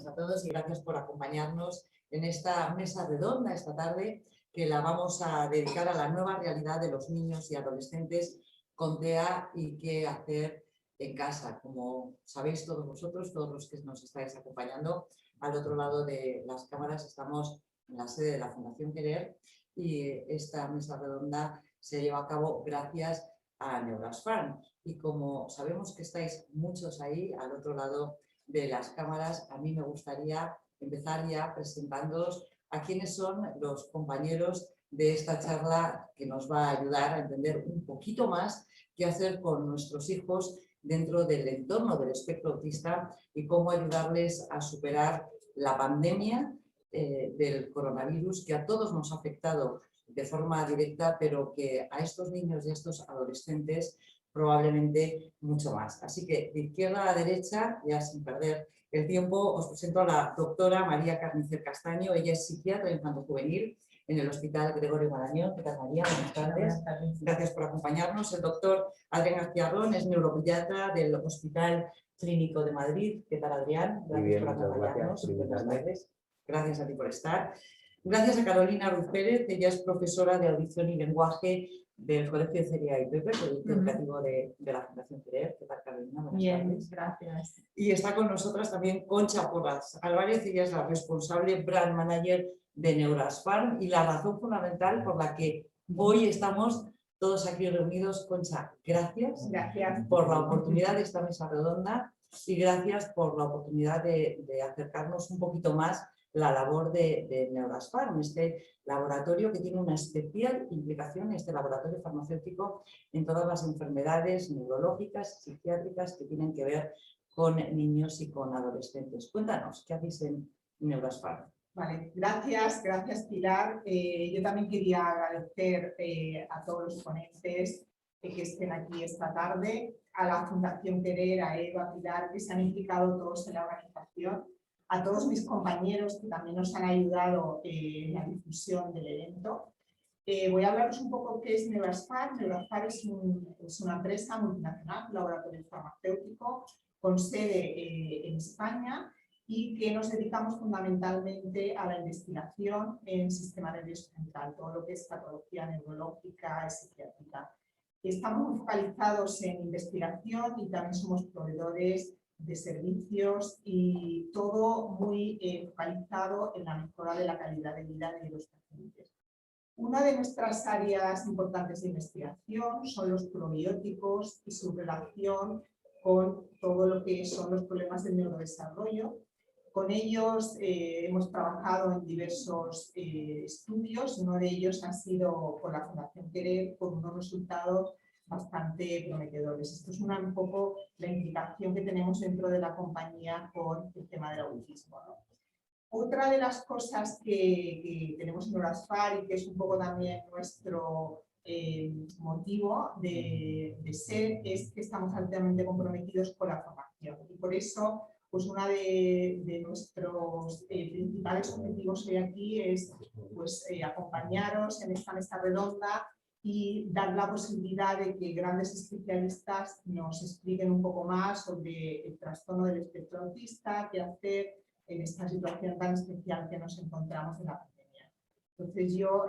A todos y gracias por acompañarnos en esta mesa redonda esta tarde que la vamos a dedicar a la nueva realidad de los niños y adolescentes con TEA y qué hacer en casa. Como sabéis todos vosotros, todos los que nos estáis acompañando, al otro lado de las cámaras estamos en la sede de la Fundación Querer y esta mesa redonda se lleva a cabo gracias a Neurasfarm. Y como sabemos que estáis muchos ahí al otro lado de las cámaras, a mí me gustaría empezar ya presentándoos a quiénes son los compañeros de esta charla que nos va a ayudar a entender un poquito más qué hacer con nuestros hijos dentro del entorno del espectro autista y cómo ayudarles a superar la pandemia del coronavirus que a todos nos ha afectado de forma directa, pero que a estos niños y a estos adolescentes probablemente mucho más. Así que de izquierda a derecha, ya sin perder el tiempo, os presento a la doctora María Carnicer Castaño. Ella es psiquiatra infanto-juvenil en el Hospital Gregorio Marañón. ¿Qué tal, María? Buenas tardes. Buenas tardes. Gracias por acompañarnos. El doctor Adrián García Arrón es neuropediatra del Hospital Clínico de Madrid. ¿Qué tal, Adrián? Gracias por acompañarnos. Buenas tardes. Gracias a ti por estar. Gracias a Carolina Ruiz Pérez. Ella es profesora de audición y lenguaje del Colegio Celia y Pepe, proyecto educativo de la Fundación Querer. ¿Qué tal, Carolina? Buenas tardes. Gracias. Y está con nosotras también Concha Porras Álvarez. Ella es la responsable brand manager de Neurasfarm y la razón fundamental por la que hoy estamos todos aquí reunidos. Concha, gracias. Gracias por la oportunidad de esta mesa redonda y gracias por la oportunidad de acercarnos un poquito más la labor de Neurasfarm, este laboratorio que tiene una especial implicación, este laboratorio farmacéutico, en todas las enfermedades neurológicas, psiquiátricas que tienen que ver con niños y con adolescentes. Cuéntanos, ¿qué hacéis en Neurasfarm? Vale, gracias Pilar. Yo también quería agradecer a todos los ponentes que estén aquí esta tarde, a la Fundación Querer, a Eva, Pilar, que se han implicado todos en la organización, a todos mis compañeros que también nos han ayudado en la difusión del evento. Voy a hablaros un poco qué es Neurasfarm. Neurasfarm es una empresa multinacional, un laboratorio farmacéutico con sede en España y que nos dedicamos fundamentalmente a la investigación en sistema nervioso central, todo lo que es patología neurológica y psiquiátrica. Estamos muy focalizados en investigación y también somos proveedores de servicios y todo muy focalizado en la mejora de la calidad de vida de los pacientes. Una de nuestras áreas importantes de investigación son los probióticos y su relación con todo lo que son los problemas del neurodesarrollo. Con ellos hemos trabajado en diversos estudios, uno de ellos ha sido con la Fundación Querer, con unos resultados bastante prometedores. Esto es un poco la implicación que tenemos dentro de la compañía con el tema del autismo, ¿no? Otra de las cosas que tenemos en Neurasfarm y que es un poco también nuestro motivo de ser es que estamos altamente comprometidos con la formación y por eso pues uno de nuestros principales objetivos hoy aquí es pues, acompañaros en esta mesa redonda y dar la posibilidad de que grandes especialistas nos expliquen un poco más sobre el trastorno del espectro autista, qué hacer en esta situación tan especial que nos encontramos en la pandemia. Entonces yo,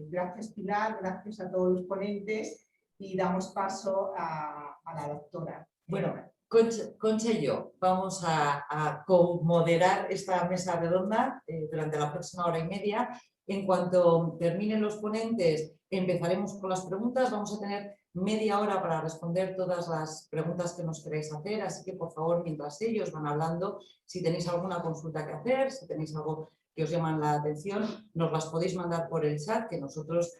gracias Pilar, gracias a todos los ponentes y damos paso a la doctora. Bueno, Concha y yo vamos a moderar esta mesa redonda durante la próxima hora y media. En cuanto terminen los ponentes, empezaremos con las preguntas. Vamos a tener media hora para responder todas las preguntas que nos queráis hacer, así que por favor, mientras ellos van hablando, si tenéis alguna consulta que hacer, si tenéis algo que os llama la atención, nos las podéis mandar por el chat, que nosotros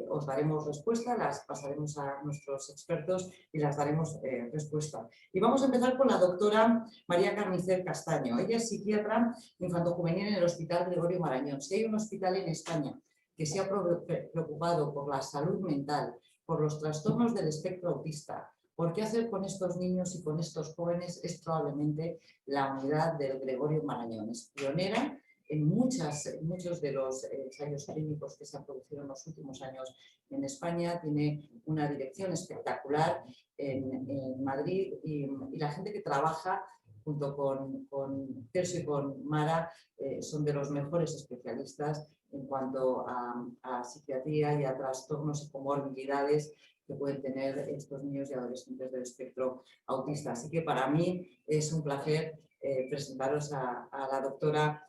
os daremos respuesta, las pasaremos a nuestros expertos y las daremos respuesta. Y vamos a empezar con la doctora María Carnicer Castaño. Ella es psiquiatra infanto-juvenil en el Hospital Gregorio Marañón. Si hay un hospital en España que se ha preocupado por la salud mental, por los trastornos del espectro autista, por qué hacer con estos niños y con estos jóvenes, es probablemente la unidad del Gregorio Marañón. Es pionera en muchos de los ensayos clínicos que se han producido en los últimos años en España. Tiene una dirección espectacular en Madrid y la gente que trabaja junto con Sergio y con Mara, son de los mejores especialistas en cuanto a psiquiatría y a trastornos y comorbilidades que pueden tener estos niños y adolescentes del espectro autista. Así que para mí es un placer presentaros a la doctora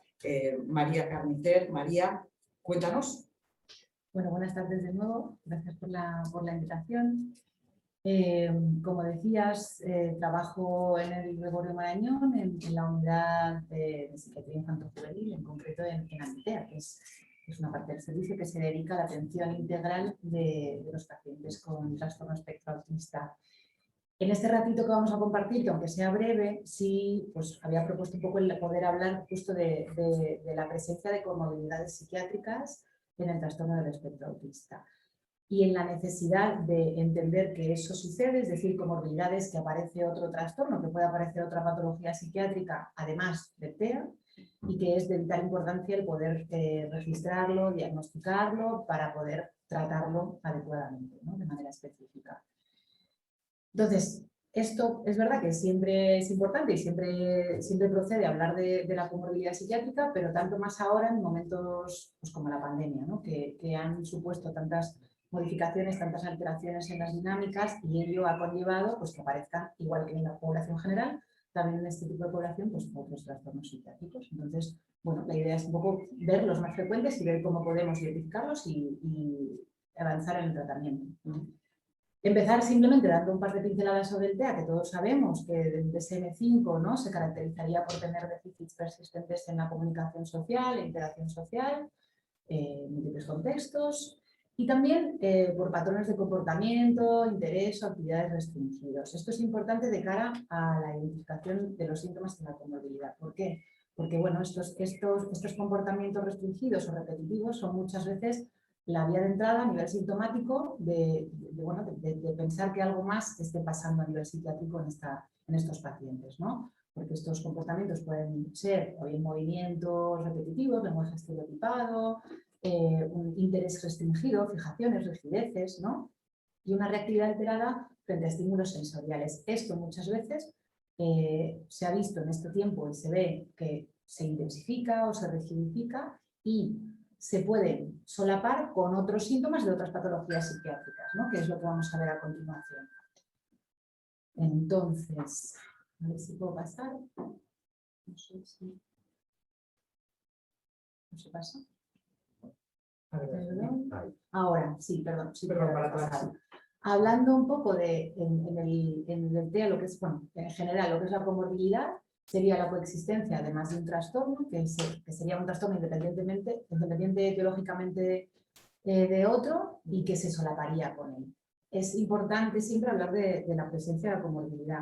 María Carnicer. María, cuéntanos. Bueno, buenas tardes de nuevo. Gracias por la invitación. Como decías, trabajo en el Gregorio Marañón, en la unidad de psiquiatría infanto-juvenil, en concreto en Antea, que es una parte del servicio que se dedica a la atención integral de los pacientes con trastorno espectro autista. En este ratito que vamos a compartir, que aunque sea breve, sí pues, había propuesto un poco el poder hablar justo de la presencia de comorbilidades psiquiátricas en el trastorno del espectro autista y en la necesidad de entender que eso sucede, es decir, comorbilidades que aparece otro trastorno, que puede aparecer otra patología psiquiátrica, además del TEA, y que es de vital importancia el poder registrarlo, diagnosticarlo, para poder tratarlo adecuadamente, ¿no? De manera específica. Entonces, esto es verdad que siempre es importante y siempre procede hablar de la comorbilidad psiquiátrica, pero tanto más ahora en momentos pues, como la pandemia, ¿no? que han supuesto tantas modificaciones, tantas alteraciones en las dinámicas, y ello ha conllevado pues, que aparezcan, igual que en la población general, también en este tipo de población, pues otros trastornos psiquiátricos. Entonces, bueno, la idea es un poco ver los más frecuentes y ver cómo podemos identificarlos y avanzar en el tratamiento. Empezar simplemente dando un par de pinceladas sobre el TEA, que todos sabemos que el DSM-5, ¿no? Se caracterizaría por tener déficits persistentes en la comunicación social, interacción social, en múltiples contextos, y también por patrones de comportamiento, interés o actividades restringidos. Esto es importante de cara a la identificación de los síntomas de la comorbilidad. ¿Por qué? Porque bueno, estos comportamientos restringidos o repetitivos son muchas veces la vía de entrada a nivel sintomático de pensar que algo más esté pasando a nivel psiquiátrico en estos pacientes, ¿no? Porque estos comportamientos pueden ser o bien movimientos repetitivos, lenguaje estereotipado, un interés restringido, fijaciones, rigideces, ¿no? Y una reactividad alterada frente a estímulos sensoriales. Esto muchas veces se ha visto en este tiempo y se ve que se intensifica o se rigidifica y se pueden solapar con otros síntomas de otras patologías psiquiátricas, ¿no? Que es lo que vamos a ver a continuación. Entonces, a ver si puedo pasar. No sé si... ¿No se pasa? Perdón. Ahora, sí, perdón. Sí, Perdón, para pasar. Hablando un poco en el TEA, lo que es, bueno, en general, lo que es la comorbilidad, sería la coexistencia de más de un trastorno, que sería un trastorno independiente etiológicamente de otro y que se solaparía con él. Es importante siempre hablar de la presencia de la comorbilidad,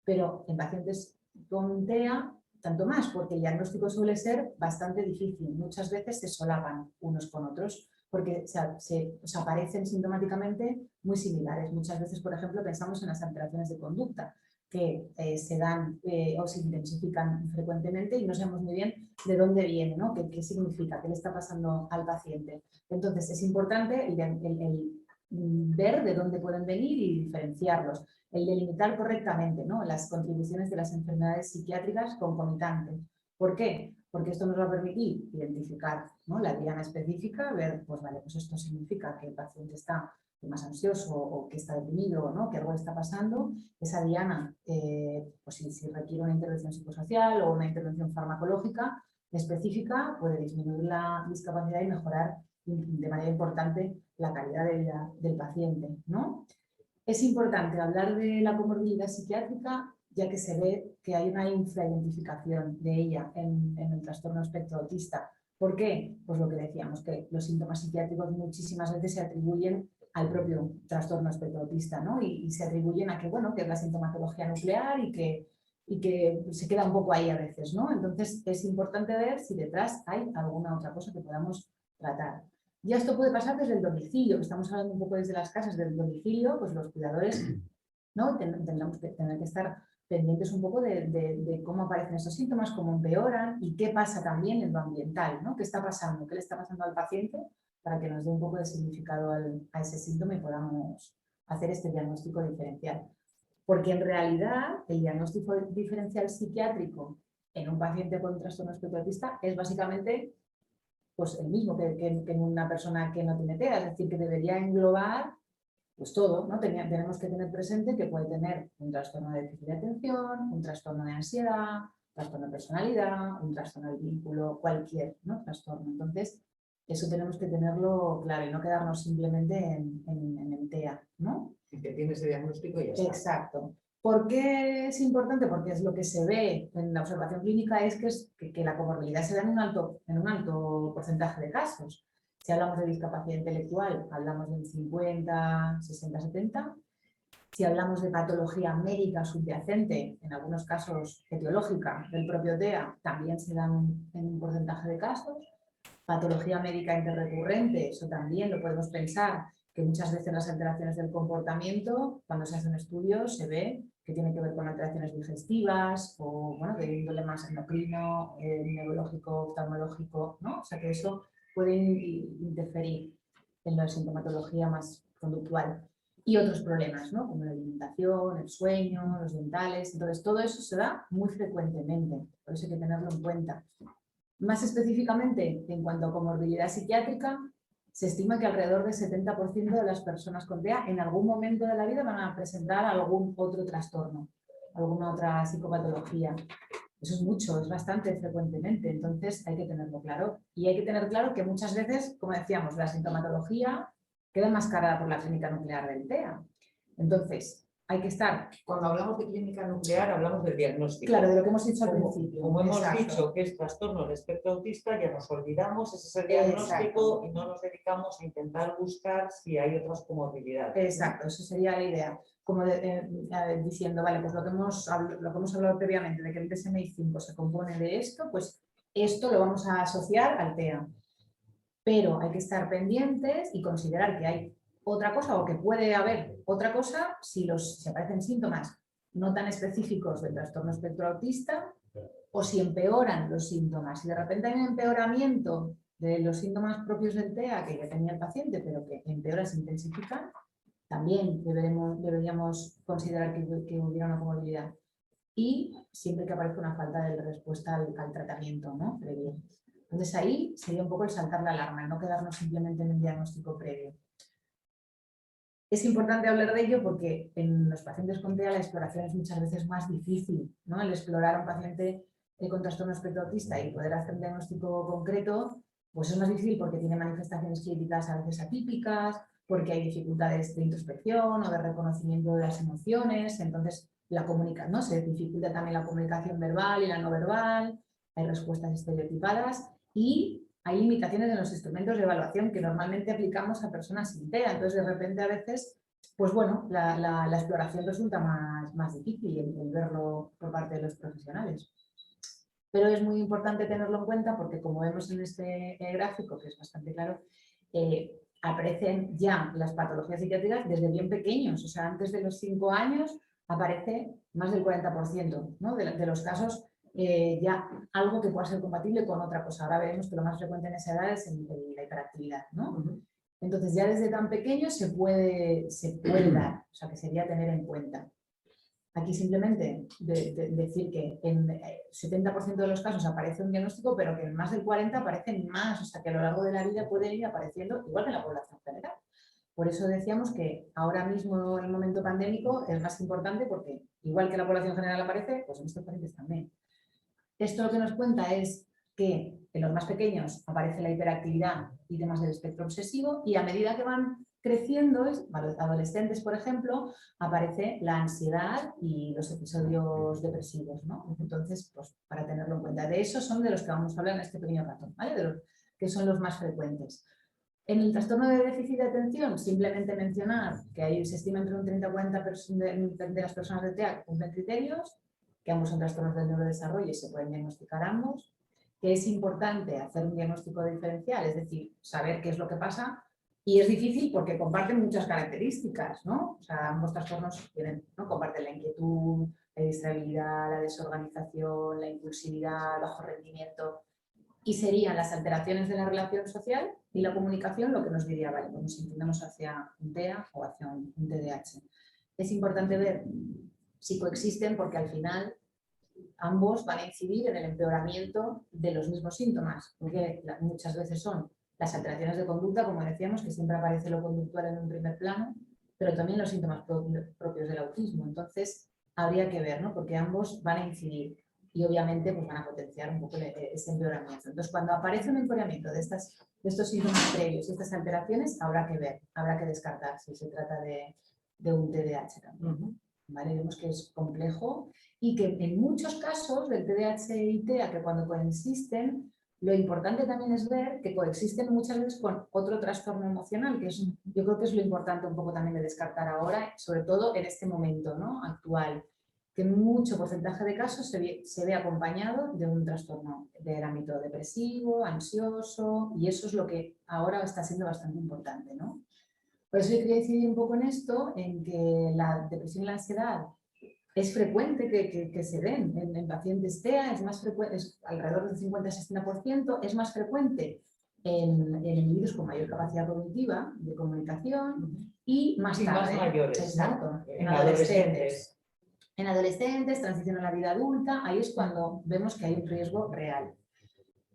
pero en pacientes con TEA, tanto más, porque el diagnóstico suele ser bastante difícil. Muchas veces se solapan unos con otros, porque se aparecen sintomáticamente muy similares. Muchas veces, por ejemplo, pensamos en las alteraciones de conducta, que se dan o se intensifican frecuentemente y no sabemos muy bien de dónde viene, ¿no? ¿Qué significa? ¿Qué le está pasando al paciente? Entonces, es importante el ver de dónde pueden venir y diferenciarlos, el delimitar correctamente, ¿no? Las contribuciones de las enfermedades psiquiátricas concomitantes. ¿Por qué? Porque esto nos va a permitir identificar, ¿no? La diana específica, ver, pues vale, pues esto significa que el paciente está más ansioso o que está deprimido, ¿no? Que algo está pasando. Esa diana, pues si requiere una intervención psicosocial o una intervención farmacológica específica, puede disminuir la discapacidad y mejorar de manera importante la calidad de vida del paciente, ¿no? Es importante hablar de la comorbilidad psiquiátrica, ya que se ve que hay una infraidentificación de ella en el trastorno espectro autista. ¿Por qué? Pues lo que decíamos, que los síntomas psiquiátricos muchísimas veces se atribuyen al propio trastorno espectro autista, ¿no? Y se atribuyen a que, bueno, que es la sintomatología nuclear y que se queda un poco ahí a veces, ¿no? Entonces es importante ver si detrás hay alguna otra cosa que podamos tratar. Ya esto puede pasar desde el domicilio, que estamos hablando un poco desde las casas del domicilio, pues los cuidadores, ¿no? Tendremos que tener que estar pendientes un poco de cómo aparecen esos síntomas, cómo empeoran y qué pasa también en lo ambiental, ¿no? ¿Qué está pasando? ¿Qué le está pasando al paciente? Para que nos dé un poco de significado a ese síntoma y podamos hacer este diagnóstico diferencial. Porque en realidad el diagnóstico diferencial psiquiátrico en un paciente con trastorno espectro autista es básicamente pues, el mismo que en una persona que no tiene TEA, es decir, que debería englobar pues todo, ¿no? Tenemos que tener presente que puede tener un trastorno de déficit de atención, un trastorno de ansiedad, un trastorno de personalidad, un trastorno del vínculo, cualquier, ¿no? Trastorno. Entonces, eso tenemos que tenerlo claro y no quedarnos simplemente en el TEA, ¿no? Y que tiene ese diagnóstico y ya está. Exacto. ¿Por qué es importante? Porque es lo que se ve en la observación clínica es que la comorbilidad se da en un alto porcentaje de casos. Si hablamos de discapacidad intelectual, hablamos de un 50, 60, 70. Si hablamos de patología médica subyacente, en algunos casos etiológica del propio TEA, también se dan en un porcentaje de casos. Patología médica interrecurrente, eso también lo podemos pensar, que muchas veces las alteraciones del comportamiento, cuando se hace un estudio, se ve que tiene que ver con alteraciones digestivas o bueno, de índole más endocrino, neurológico, oftalmológico, ¿no? O sea que eso puede interferir en la sintomatología más conductual. Y otros problemas, ¿no? Como la alimentación, el sueño, los dentales. Entonces, todo eso se da muy frecuentemente, por eso hay que tenerlo en cuenta. Más específicamente, en cuanto a comorbilidad psiquiátrica, se estima que alrededor del 70% de las personas con TEA en algún momento de la vida van a presentar algún otro trastorno, alguna otra psicopatología. Eso es mucho, es bastante frecuentemente, entonces hay que tenerlo claro. Y hay que tener claro que muchas veces, como decíamos, la sintomatología queda enmascarada por la clínica nuclear del TEA. Entonces, hay que estar... Cuando hablamos de clínica nuclear, hablamos del diagnóstico. Claro, de lo que hemos dicho al principio. Como hemos Exacto. dicho que es trastorno del espectro autista, ya nos olvidamos, ese es el diagnóstico. Exacto. Y no nos dedicamos a intentar buscar si hay otras comorbilidades. Exacto, eso sería la idea. Como diciendo, vale, pues lo que hemos hablado previamente, de que el DSM-5 se compone de esto, pues esto lo vamos a asociar al TEA. Pero hay que estar pendientes y considerar que hay otra cosa o que puede haber otra cosa si aparecen síntomas no tan específicos del trastorno espectro autista o si empeoran los síntomas. Si de repente hay un empeoramiento de los síntomas propios del TEA que ya tenía el paciente, pero que empeora, se intensifican, también deberíamos considerar que hubiera una comorbilidad. Y siempre que aparezca una falta de respuesta al tratamiento, ¿no? Previo. Entonces ahí sería un poco el saltar la alarma, no quedarnos simplemente en el diagnóstico previo. Es importante hablar de ello porque en los pacientes con TEA la exploración es muchas veces más difícil, ¿no? El explorar a un paciente con trastorno espectro autista y poder hacer un diagnóstico concreto, pues es más difícil porque tiene manifestaciones clínicas a veces atípicas, porque hay dificultades de introspección o de reconocimiento de las emociones, entonces ¿no? Se dificulta también la comunicación verbal y la no verbal, hay respuestas estereotipadas y hay limitaciones en los instrumentos de evaluación que normalmente aplicamos a personas sin TEA. Entonces, de repente, a veces, pues bueno, la exploración resulta más difícil el verlo por parte de los profesionales. Pero es muy importante tenerlo en cuenta porque, como vemos en este gráfico, que es bastante claro, aparecen ya las patologías psiquiátricas desde bien pequeños. O sea, antes de los 5 años aparece más del 40%, ¿no? de los casos ya algo que pueda ser compatible con otra cosa. Ahora veremos que lo más frecuente en esa edad es la hiperactividad, ¿no? Entonces ya desde tan pequeño se puede dar, o sea que sería tener en cuenta. Aquí simplemente decir que en 70% de los casos aparece un diagnóstico, pero que en más del 40% aparecen más, o sea que a lo largo de la vida puede ir apareciendo igual que en la población general. Por eso decíamos que ahora mismo en el momento pandémico es más importante porque igual que la población general aparece, pues en estos pacientes también. Esto lo que nos cuenta es que en los más pequeños aparece la hiperactividad y temas del espectro obsesivo y a medida que van creciendo, los adolescentes por ejemplo, aparece la ansiedad y los episodios depresivos, ¿no? Entonces, pues para tenerlo en cuenta. De esos son de los que vamos a hablar en este pequeño rato, ¿vale? De los que son los más frecuentes. En el trastorno de déficit de atención, simplemente mencionar que ahí se estima entre un 30 y 40% de las personas de TEA que cumplen criterios, que ambos son trastornos del neurodesarrollo y se pueden diagnosticar ambos, que es importante hacer un diagnóstico diferencial, es decir, saber qué es lo que pasa, y es difícil porque comparten muchas características, ¿no? O sea, ambos trastornos ¿no? Comparten la inquietud, la distractibilidad, la desorganización, la impulsividad, el bajo rendimiento, y serían las alteraciones de la relación social y la comunicación lo que nos diría, vale, pues nos inclinamos hacia un TEA o hacia un TDAH. Es importante ver sí coexisten porque al final ambos van a incidir en el empeoramiento de los mismos síntomas, porque muchas veces son las alteraciones de conducta, como decíamos, que siempre aparece lo conductual en un primer plano, pero también los síntomas propios del autismo. Entonces, habría que ver, ¿no? Porque ambos van a incidir y obviamente pues, van a potenciar un poco ese empeoramiento. Entonces, cuando aparece un empeoramiento de estos síntomas previos y estas alteraciones, habrá que ver, habrá que descartar si se trata de un TDAH también. ¿Vale? Vemos que es complejo y que en muchos casos del TDAH y TEA, que cuando coexisten, lo importante también es ver que coexisten muchas veces con otro trastorno emocional, que es, yo creo que es lo importante un poco también de descartar ahora, sobre todo en este momento, ¿no? Actual, que en mucho porcentaje de casos se ve acompañado de un trastorno del ámbito depresivo, ansioso, y eso es lo que ahora está siendo bastante importante, ¿no? Por eso yo quería incidir un poco en esto, en que la depresión y la ansiedad es frecuente que se den en pacientes TEA, es más frecuente, es alrededor del 50-60%, es más frecuente en individuos con mayor capacidad cognitiva de comunicación y más tarde. Más mayores, exacto, ¿no? en adolescentes. En adolescentes, transición a la vida adulta, ahí es cuando vemos que hay un riesgo real.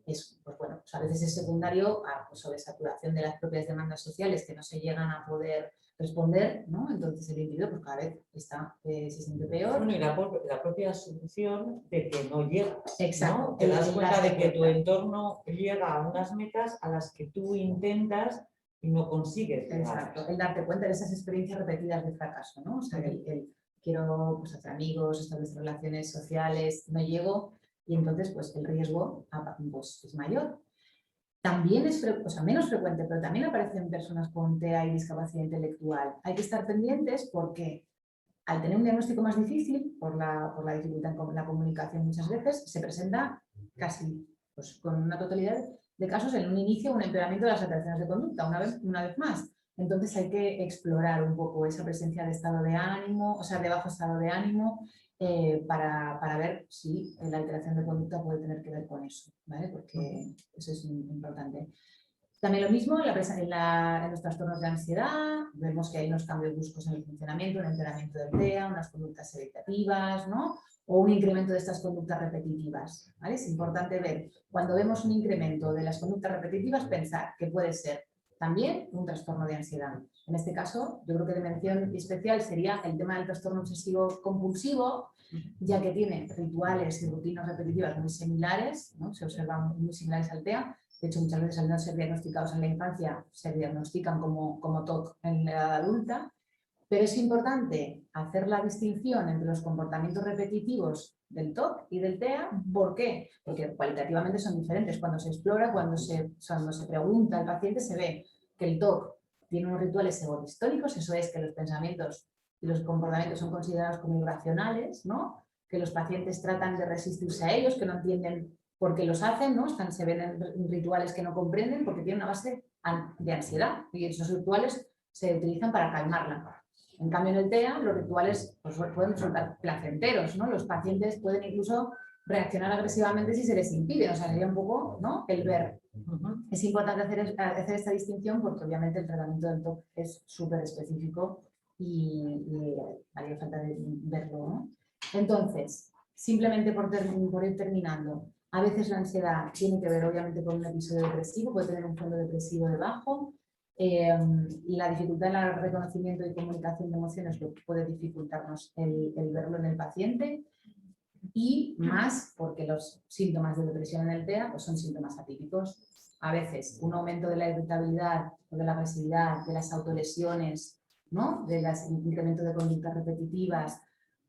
Pues bueno, pues a veces es secundario a sobresaturación de las propias demandas sociales que no se llegan a poder responder, ¿no? Entonces el individuo pues cada vez se siente peor. Bueno, y la propia asunción de que no llegas. Exacto. ¿No? Te das cuenta de que tu entorno llega a unas metas a las que tú intentas y no consigues llegar. Exacto, el darte cuenta de esas experiencias repetidas de fracaso, ¿no? O sea, quiero pues, hacer amigos, establecer relaciones sociales, no llego y entonces pues el riesgo pues, es mayor. También es menos frecuente, pero también aparecen personas con TEA y discapacidad intelectual. Hay que estar pendientes porque al tener un diagnóstico más difícil, por la dificultad en la comunicación muchas veces, se presenta casi pues, con una totalidad de casos en un inicio un empeoramiento de las alteraciones de conducta, una vez más. Entonces hay que explorar un poco esa presencia de estado de ánimo, o sea, de bajo estado de ánimo, para ver si la alteración de conducta puede tener que ver con eso, ¿vale? Porque eso es importante. También lo mismo en los trastornos de ansiedad, vemos que hay unos cambios bruscos en el funcionamiento, un empeoramiento del TEA, unas conductas evitativas, ¿no? O un incremento de estas conductas repetitivas, ¿vale? Es importante ver, cuando vemos un incremento de las conductas repetitivas, pensar que puede ser también un trastorno de ansiedad. En este caso, yo creo que de mención especial sería el tema del trastorno obsesivo compulsivo, ya que tiene rituales y rutinas repetitivas muy similares, ¿no? Se observan muy similares al TEA. De hecho, muchas veces al no ser diagnosticados en la infancia, se diagnostican como TOC en la edad adulta. Pero es importante hacer la distinción entre los comportamientos repetitivos del TOC y del TEA. ¿Por qué? Porque cualitativamente son diferentes. Cuando se explora, cuando se pregunta al paciente, se ve que el TOC tiene unos rituales egohistóricos, eso es que los pensamientos y los comportamientos son considerados como irracionales, ¿no? Que los pacientes tratan de resistirse a ellos, que no entienden por qué los hacen, ¿no? Se ven en rituales que no comprenden porque tienen una base de ansiedad y esos rituales se utilizan para calmarla. En cambio, en el TEA, los rituales pues, pueden resultar placenteros, ¿no? Los pacientes pueden incluso reaccionar agresivamente si se les impide, o sea, sería un poco, ¿no? El ver. Es importante hacer esta distinción porque obviamente el tratamiento del TOC es súper específico y haría falta de verlo, ¿no? Entonces, simplemente por ir terminando, a veces la ansiedad tiene que ver obviamente con un episodio depresivo, puede tener un fondo depresivo debajo, y la dificultad en el reconocimiento y comunicación de emociones lo puede dificultarnos el verlo en el paciente, y más porque los síntomas de depresión en el TEA pues son síntomas atípicos. A veces un aumento de la irritabilidad o de la agresividad, de las autolesiones, ¿no? De los incrementos de conductas repetitivas,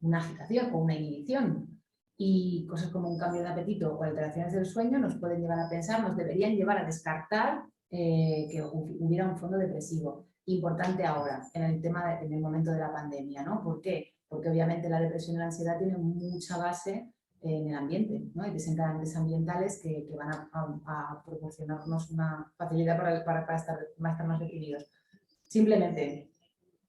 una agitación o una inhibición. Y cosas como un cambio de apetito o alteraciones del sueño nos pueden llevar a pensar, nos deberían llevar a descartar que hubiera un fondo depresivo. Importante ahora, en el momento de la pandemia, ¿no? ¿Por qué? Porque obviamente la depresión y la ansiedad tienen mucha base en el ambiente, ¿no? Hay desencadenantes ambientales que van a proporcionarnos una facilidad para estar más deprimidos. Simplemente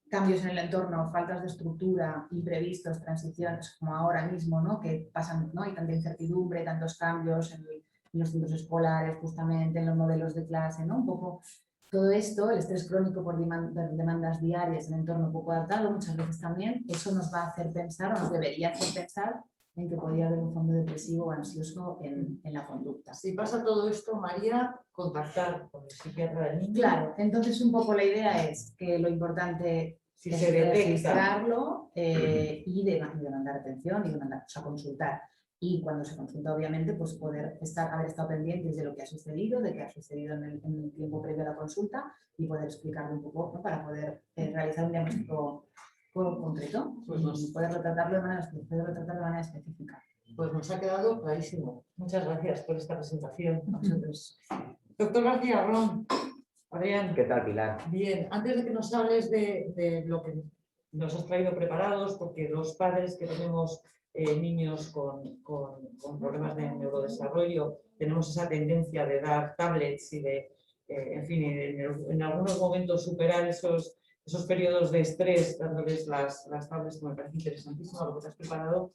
cambios en el entorno, faltas de estructura, imprevistos, transiciones, como ahora mismo, ¿no? Que pasan, ¿no? Hay tanta incertidumbre, tantos cambios en los centros escolares, justamente, en los modelos de clase, ¿no? Un poco Todo esto, el estrés crónico por demandas diarias en un entorno poco adaptado, muchas veces también, eso nos va a hacer pensar o nos debería hacer pensar en que podría haber un fondo depresivo o ansioso en la conducta. Si pasa todo esto, María, contactar con el psiquiatra del niño. Claro, entonces un poco la idea es que lo importante Si es se detecta. registrarlo y de mandar atención y de mandar a consultar. Y cuando se consulta, obviamente, pues poder haber estado pendientes de lo que ha sucedido, de qué ha sucedido en el tiempo previo a la consulta y poder explicarlo un poco, ¿no? Para poder realizar un diagnóstico concreto y poderlo tratar de manera específica. Pues nos ha quedado clarísimo. Muchas gracias por esta presentación. A vosotros. Doctor García Ron, Adrián. ¿Qué tal, Pilar? Bien, antes de que nos hables de lo que nos has traído preparados, porque los padres que tenemos niños con problemas de neurodesarrollo, tenemos esa tendencia de dar tablets y de, en fin, en algunos momentos superar esos periodos de estrés dándoles las tablets, que me parece interesantísimo lo que te has preparado.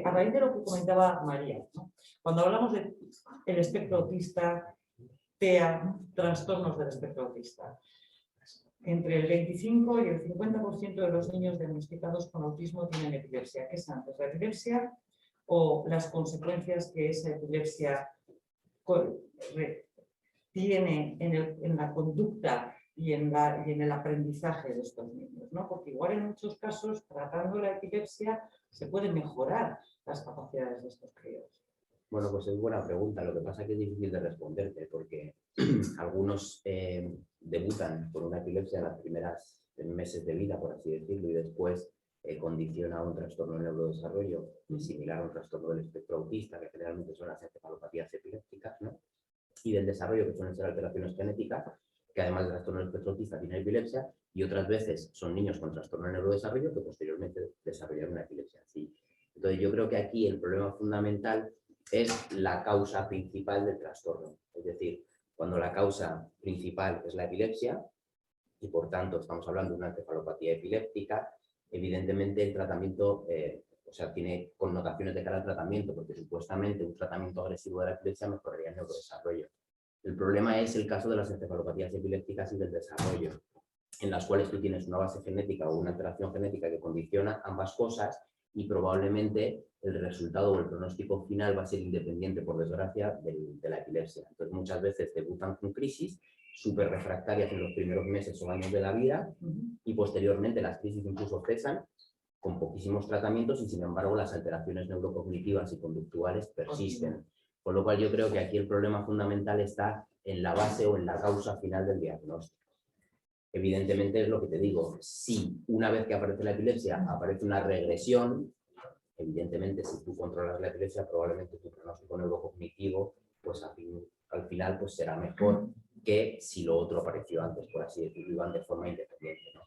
A raíz de lo que comentaba María, ¿no? Cuando hablamos del espectro autista, TEA, trastornos del espectro autista, entre el 25 y el 50% de los niños diagnosticados con autismo tienen epilepsia. ¿Qué es antes, la epilepsia o las consecuencias que esa epilepsia tiene en la conducta y en el aprendizaje de estos niños, ¿no? Porque igual en muchos casos, tratando la epilepsia, se pueden mejorar las capacidades de estos críos. Bueno, pues es buena pregunta. Lo que pasa es que es difícil de responderte porque algunos debutan con una epilepsia en las primeras meses de vida, por así decirlo, y después condiciona un trastorno de neurodesarrollo similar a un trastorno del espectro autista, que generalmente son las encefalopatías epilépticas, ¿no? Y del desarrollo, que suelen ser alteraciones genéticas, que además del trastorno del espectro autista tienen epilepsia, y otras veces son niños con trastorno de neurodesarrollo que posteriormente desarrollan una epilepsia. ¿Sí? Entonces yo creo que aquí el problema fundamental es la causa principal del trastorno. Es decir, cuando la causa principal es la epilepsia, y por tanto estamos hablando de una encefalopatía epiléptica, evidentemente el tratamiento tiene connotaciones de cara al tratamiento, porque supuestamente un tratamiento agresivo de la epilepsia mejoraría el neurodesarrollo. El problema es el caso de las encefalopatías epilépticas y del desarrollo, en las cuales tú tienes una base genética o una alteración genética que condiciona ambas cosas y probablemente el resultado o el pronóstico final va a ser independiente, por desgracia, de la epilepsia. Entonces muchas veces debutan con crisis súper refractarias en los primeros meses o años de la vida y posteriormente las crisis incluso cesan con poquísimos tratamientos y sin embargo las alteraciones neurocognitivas y conductuales persisten. Con lo cual yo creo que aquí el problema fundamental está en la base o en la causa final del diagnóstico. Evidentemente es lo que te digo, si una vez que aparece la epilepsia aparece una regresión, evidentemente si tú controlas la epilepsia probablemente tu pronóstico neurocognitivo pues al final pues será mejor que si lo otro apareció antes, por así decirlo, y van de forma independiente, ¿no?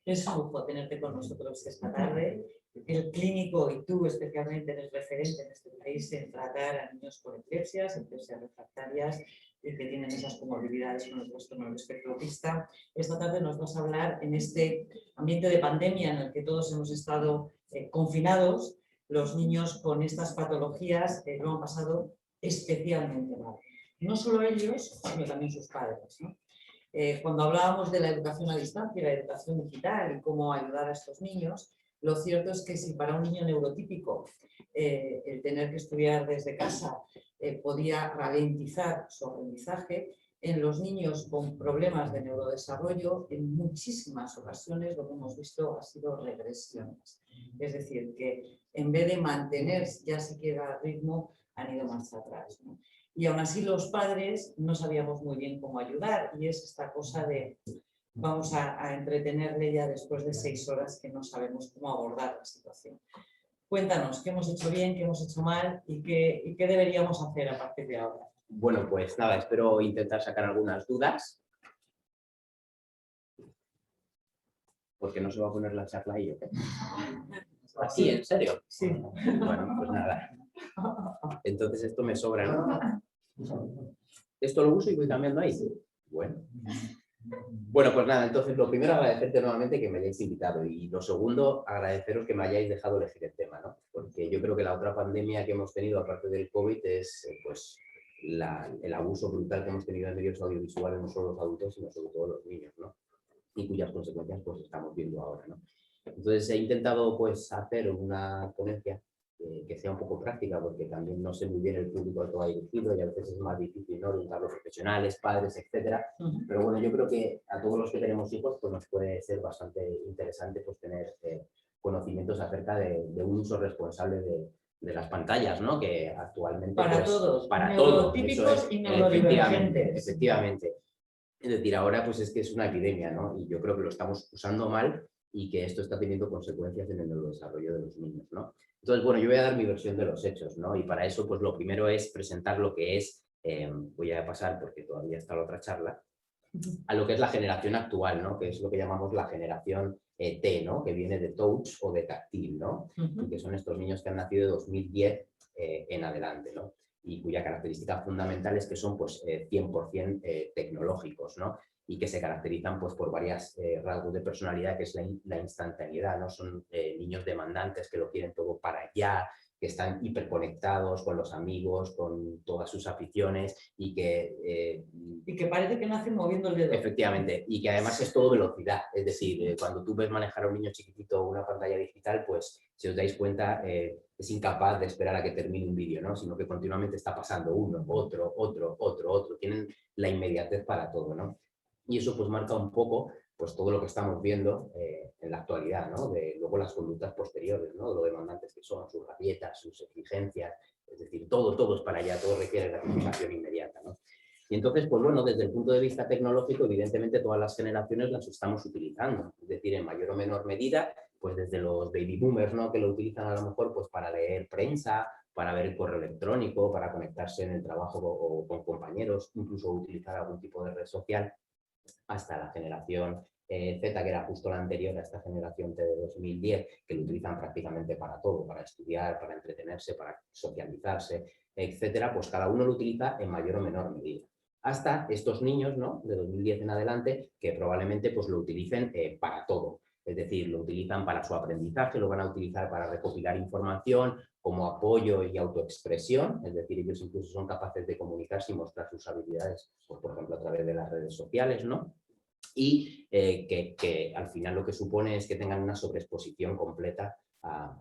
Es un lujo tenerte con nosotros esta tarde. El clínico y tú especialmente eres referente en este país en tratar a niños con epilepsias refractarias que tienen esas comorbilidades con el trastorno del espectro autista. Esta tarde nos vas a hablar en este ambiente de pandemia en el que todos hemos estado confinados. Los niños con estas patologías lo han pasado especialmente mal. No solo ellos, sino también sus padres, ¿no? Cuando hablábamos de la educación a distancia, la educación digital y cómo ayudar a estos niños, lo cierto es que si para un niño neurotípico el tener que estudiar desde casa podía ralentizar su aprendizaje, en los niños con problemas de neurodesarrollo, en muchísimas ocasiones lo que hemos visto ha sido regresiones. Es decir, que en vez de mantener ya siquiera ritmo, han ido más atrás, ¿no? Y aún así los padres no sabíamos muy bien cómo ayudar y es esta cosa de vamos a entretenerle ya después de 6 horas que no sabemos cómo abordar la situación. Cuéntanos, ¿qué hemos hecho bien, qué hemos hecho mal y qué deberíamos hacer a partir de ahora? Bueno, pues nada, espero intentar sacar algunas dudas. Porque no se va a poner la charla ahí, ¿o qué? ¿Así, en serio? Sí. Bueno, pues nada. Entonces esto me sobra, ¿no? ¿Esto lo uso y voy cambiando ahí? Bueno. Bueno, pues nada, entonces lo primero agradecerte nuevamente que me hayáis invitado y lo segundo agradeceros que me hayáis dejado elegir el tema, ¿no? Porque yo creo que la otra pandemia que hemos tenido aparte del COVID es pues el abuso brutal que hemos tenido en medios audiovisuales, no solo los adultos, sino sobre todo los niños, ¿no? Y cuyas consecuencias pues estamos viendo ahora, ¿no? Entonces he intentado pues hacer una ponencia que sea un poco práctica, porque también no sé muy bien el público al que va dirigido y a veces es más difícil, ¿no?, orientar a los profesionales, padres, etcétera. Pero bueno, yo creo que a todos los que tenemos hijos pues nos puede ser bastante interesante pues tener conocimientos acerca de un uso responsable de las pantallas, ¿no?, que actualmente Para pues, todos, para todos, neurotípicos y neurodivergentes. efectivamente. Es decir, ahora pues es que es una epidemia, ¿no? Y yo creo que lo estamos usando mal y que esto está teniendo consecuencias en el neurodesarrollo de los niños, ¿no? Entonces, bueno, yo voy a dar mi versión de los hechos, ¿no? Y para eso, pues lo primero es presentar lo que es, voy a pasar porque todavía está la otra charla, a lo que es la generación actual, ¿no?, que es lo que llamamos la generación T, ¿no?, que viene de touch o de táctil, ¿no? Y que son estos niños que han nacido de 2010 en adelante, ¿no? Y cuya característica fundamental es que son pues 100% tecnológicos, ¿no? Y que se caracterizan pues por varias rasgos de personalidad, que es la instantaneidad, ¿no? Son niños demandantes que lo quieren todo para allá, que están hiperconectados con los amigos, con todas sus aficiones y que parece que nacen moviendo el dedo. Efectivamente, y que además es todo velocidad. Es decir, cuando tú ves manejar a un niño chiquitito una pantalla digital, pues si os dais cuenta es incapaz de esperar a que termine un vídeo, ¿no?, sino que continuamente está pasando uno, otro. Tienen la inmediatez para todo, ¿no? Y eso pues marca un poco pues todo lo que estamos viendo en la actualidad, ¿no? De luego las conductas posteriores, ¿no?, de lo demandantes que son, sus rabietas, sus exigencias, es decir, todo es para allá, todo requiere gratificación inmediata, ¿no? Y entonces, pues bueno, desde el punto de vista tecnológico, evidentemente todas las generaciones las estamos utilizando, es decir, en mayor o menor medida, pues desde los baby boomers, ¿no?, que lo utilizan a lo mejor pues para leer prensa, para ver el correo electrónico, para conectarse en el trabajo o con compañeros, incluso utilizar algún tipo de red social, hasta la generación Z, que era justo la anterior a esta generación T de 2010, que lo utilizan prácticamente para todo, para estudiar, para entretenerse, para socializarse, etcétera, pues cada uno lo utiliza en mayor o menor medida. Hasta estos niños, ¿no?, de 2010 en adelante, que probablemente pues lo utilicen para todo. Es decir, lo utilizan para su aprendizaje, lo van a utilizar para recopilar información, como apoyo y autoexpresión, es decir, ellos incluso son capaces de comunicarse y mostrar sus habilidades, pues, por ejemplo, a través de las redes sociales, ¿no? Y que al final lo que supone es que tengan una sobreexposición completa a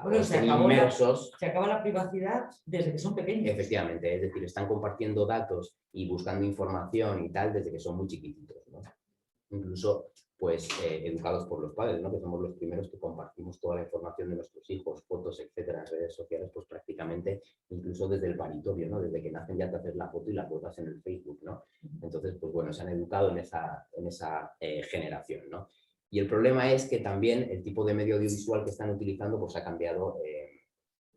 bueno, estén inmersos. Se acaba la privacidad desde que son pequeños. Efectivamente, es decir, están compartiendo datos y buscando información y tal desde que son muy chiquititos, ¿no? Incluso pues educados por los padres, ¿no?, que somos los primeros que compartimos toda la información de nuestros hijos, fotos, etcétera, en redes sociales, pues prácticamente incluso desde el paritorio, ¿no?, desde que nacen ya te haces la foto y la cuelgas en el Facebook, ¿no? Entonces, pues bueno, se han educado en esa generación, ¿no? Y el problema es que también el tipo de medio audiovisual que están utilizando pues ha cambiado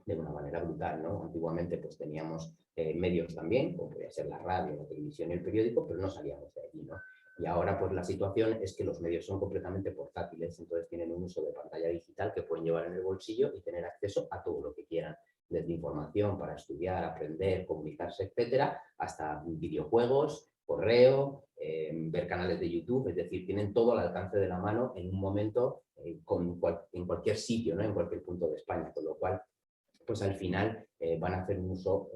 de una manera brutal, ¿no? Antiguamente pues teníamos medios también, como podía ser la radio, la televisión y el periódico, pero no salíamos de allí, ¿no? Y ahora pues la situación es que los medios son completamente portátiles, entonces tienen un uso de pantalla digital que pueden llevar en el bolsillo y tener acceso a todo lo que quieran, desde información para estudiar, aprender, comunicarse, etcétera, hasta videojuegos, correo, ver canales de YouTube, es decir, tienen todo al alcance de la mano en un momento en cualquier sitio, ¿no?, en cualquier punto de España, con lo cual pues al final van a hacer un uso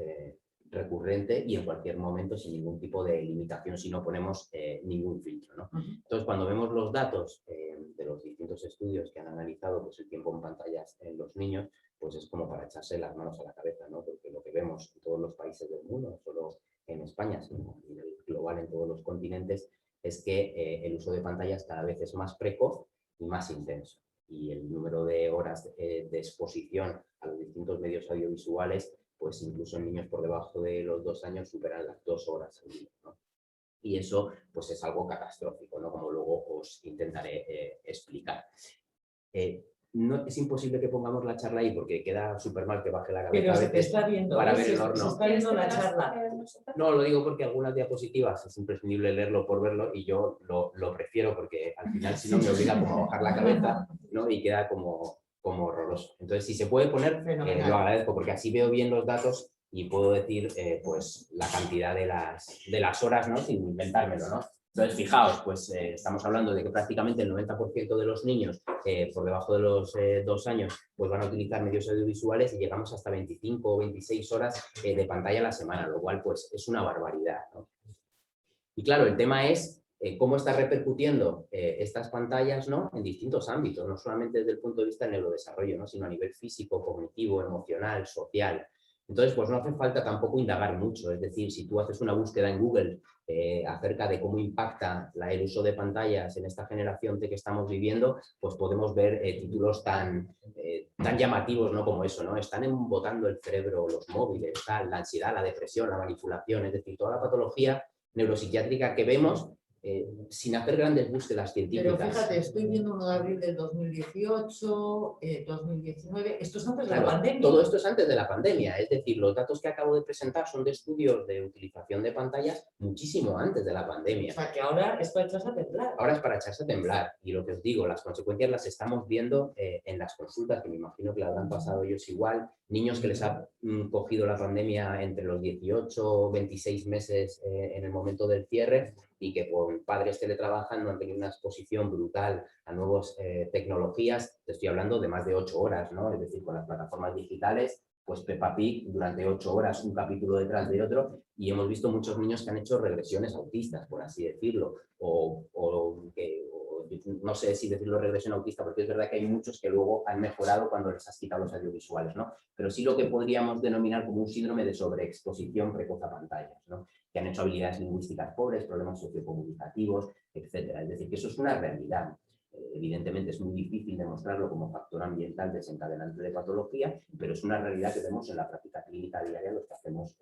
recurrente y en cualquier momento sin ningún tipo de limitación si no ponemos ningún filtro, ¿no? Entonces, cuando vemos los datos de los distintos estudios que han analizado pues, el tiempo en pantallas en los niños, pues es como para echarse las manos a la cabeza, ¿no? Porque lo que vemos en todos los países del mundo, no solo en España, sino a nivel global en todos los continentes, es que el uso de pantallas cada vez es más precoz y más intenso. Y el número de horas de exposición a los distintos medios audiovisuales, pues incluso en niños por debajo de los 2 años superan las 2 horas al día, ¿no? Y eso pues es algo catastrófico, ¿no?, como luego os intentaré explicar. No, es imposible que pongamos la charla ahí porque queda súper mal que baje la cabeza. Pero se te está viendo, para ver el se horno. está viendo la charla. No, lo digo porque algunas diapositivas es imprescindible leerlo por verlo y yo lo prefiero porque al final si no me obliga como a bajar la cabeza, ¿no?, y queda como horroroso. Entonces, si se puede poner, lo agradezco porque así veo bien los datos y puedo decir pues la cantidad de las horas, ¿no?, sin inventármelo, ¿no? Entonces, fijaos, pues estamos hablando de que prácticamente el 90% de los niños por debajo de los 2 años pues van a utilizar medios audiovisuales y llegamos hasta 25 o 26 horas de pantalla a la semana, lo cual pues es una barbaridad, ¿no? Y claro, el tema es cómo está repercutiendo estas pantallas, ¿no?, en distintos ámbitos, no solamente desde el punto de vista del neurodesarrollo, ¿no?, sino a nivel físico, cognitivo, emocional, social. Entonces, pues no hace falta tampoco indagar mucho. Es decir, si tú haces una búsqueda en Google acerca de cómo impacta el uso de pantallas en esta generación de que estamos viviendo, pues podemos ver títulos tan llamativos, ¿no?, como eso, ¿no? Están embotando el cerebro los móviles, tal, la ansiedad, la depresión, la manipulación, es decir, toda la patología neuropsiquiátrica que vemos sin hacer grandes búsquedas científicas. Pero fíjate, estoy viendo uno de abril del 2018, 2019, esto es antes de la pandemia. Todo esto es antes de la pandemia, es decir, los datos que acabo de presentar son de estudios de utilización de pantallas muchísimo antes de la pandemia. O sea, que ahora es para echarse a temblar. Ahora es para echarse a temblar, y lo que os digo, las consecuencias las estamos viendo en las consultas, que me imagino que la habrán pasado ellos igual, niños que les ha cogido la pandemia entre los 18 o 26 meses en el momento del cierre, y que con padres teletrabajan no han tenido una exposición brutal a nuevas tecnologías. Te estoy hablando de más de 8 horas, ¿no? Es decir, con las plataformas digitales, pues Peppa Pig durante 8 horas, un capítulo detrás de otro, y hemos visto muchos niños que han hecho regresiones autistas, por así decirlo, no sé si decirlo regresión autista, porque es verdad que hay muchos que luego han mejorado cuando les has quitado los audiovisuales, ¿no? Pero sí lo que podríamos denominar como un síndrome de sobreexposición precoz a pantallas, ¿no?, que han hecho habilidades lingüísticas pobres, problemas sociocomunicativos, etcétera. Es decir, que eso es una realidad. Evidentemente es muy difícil demostrarlo como factor ambiental desencadenante de patología, pero es una realidad que vemos en la práctica clínica diaria, los que hacemos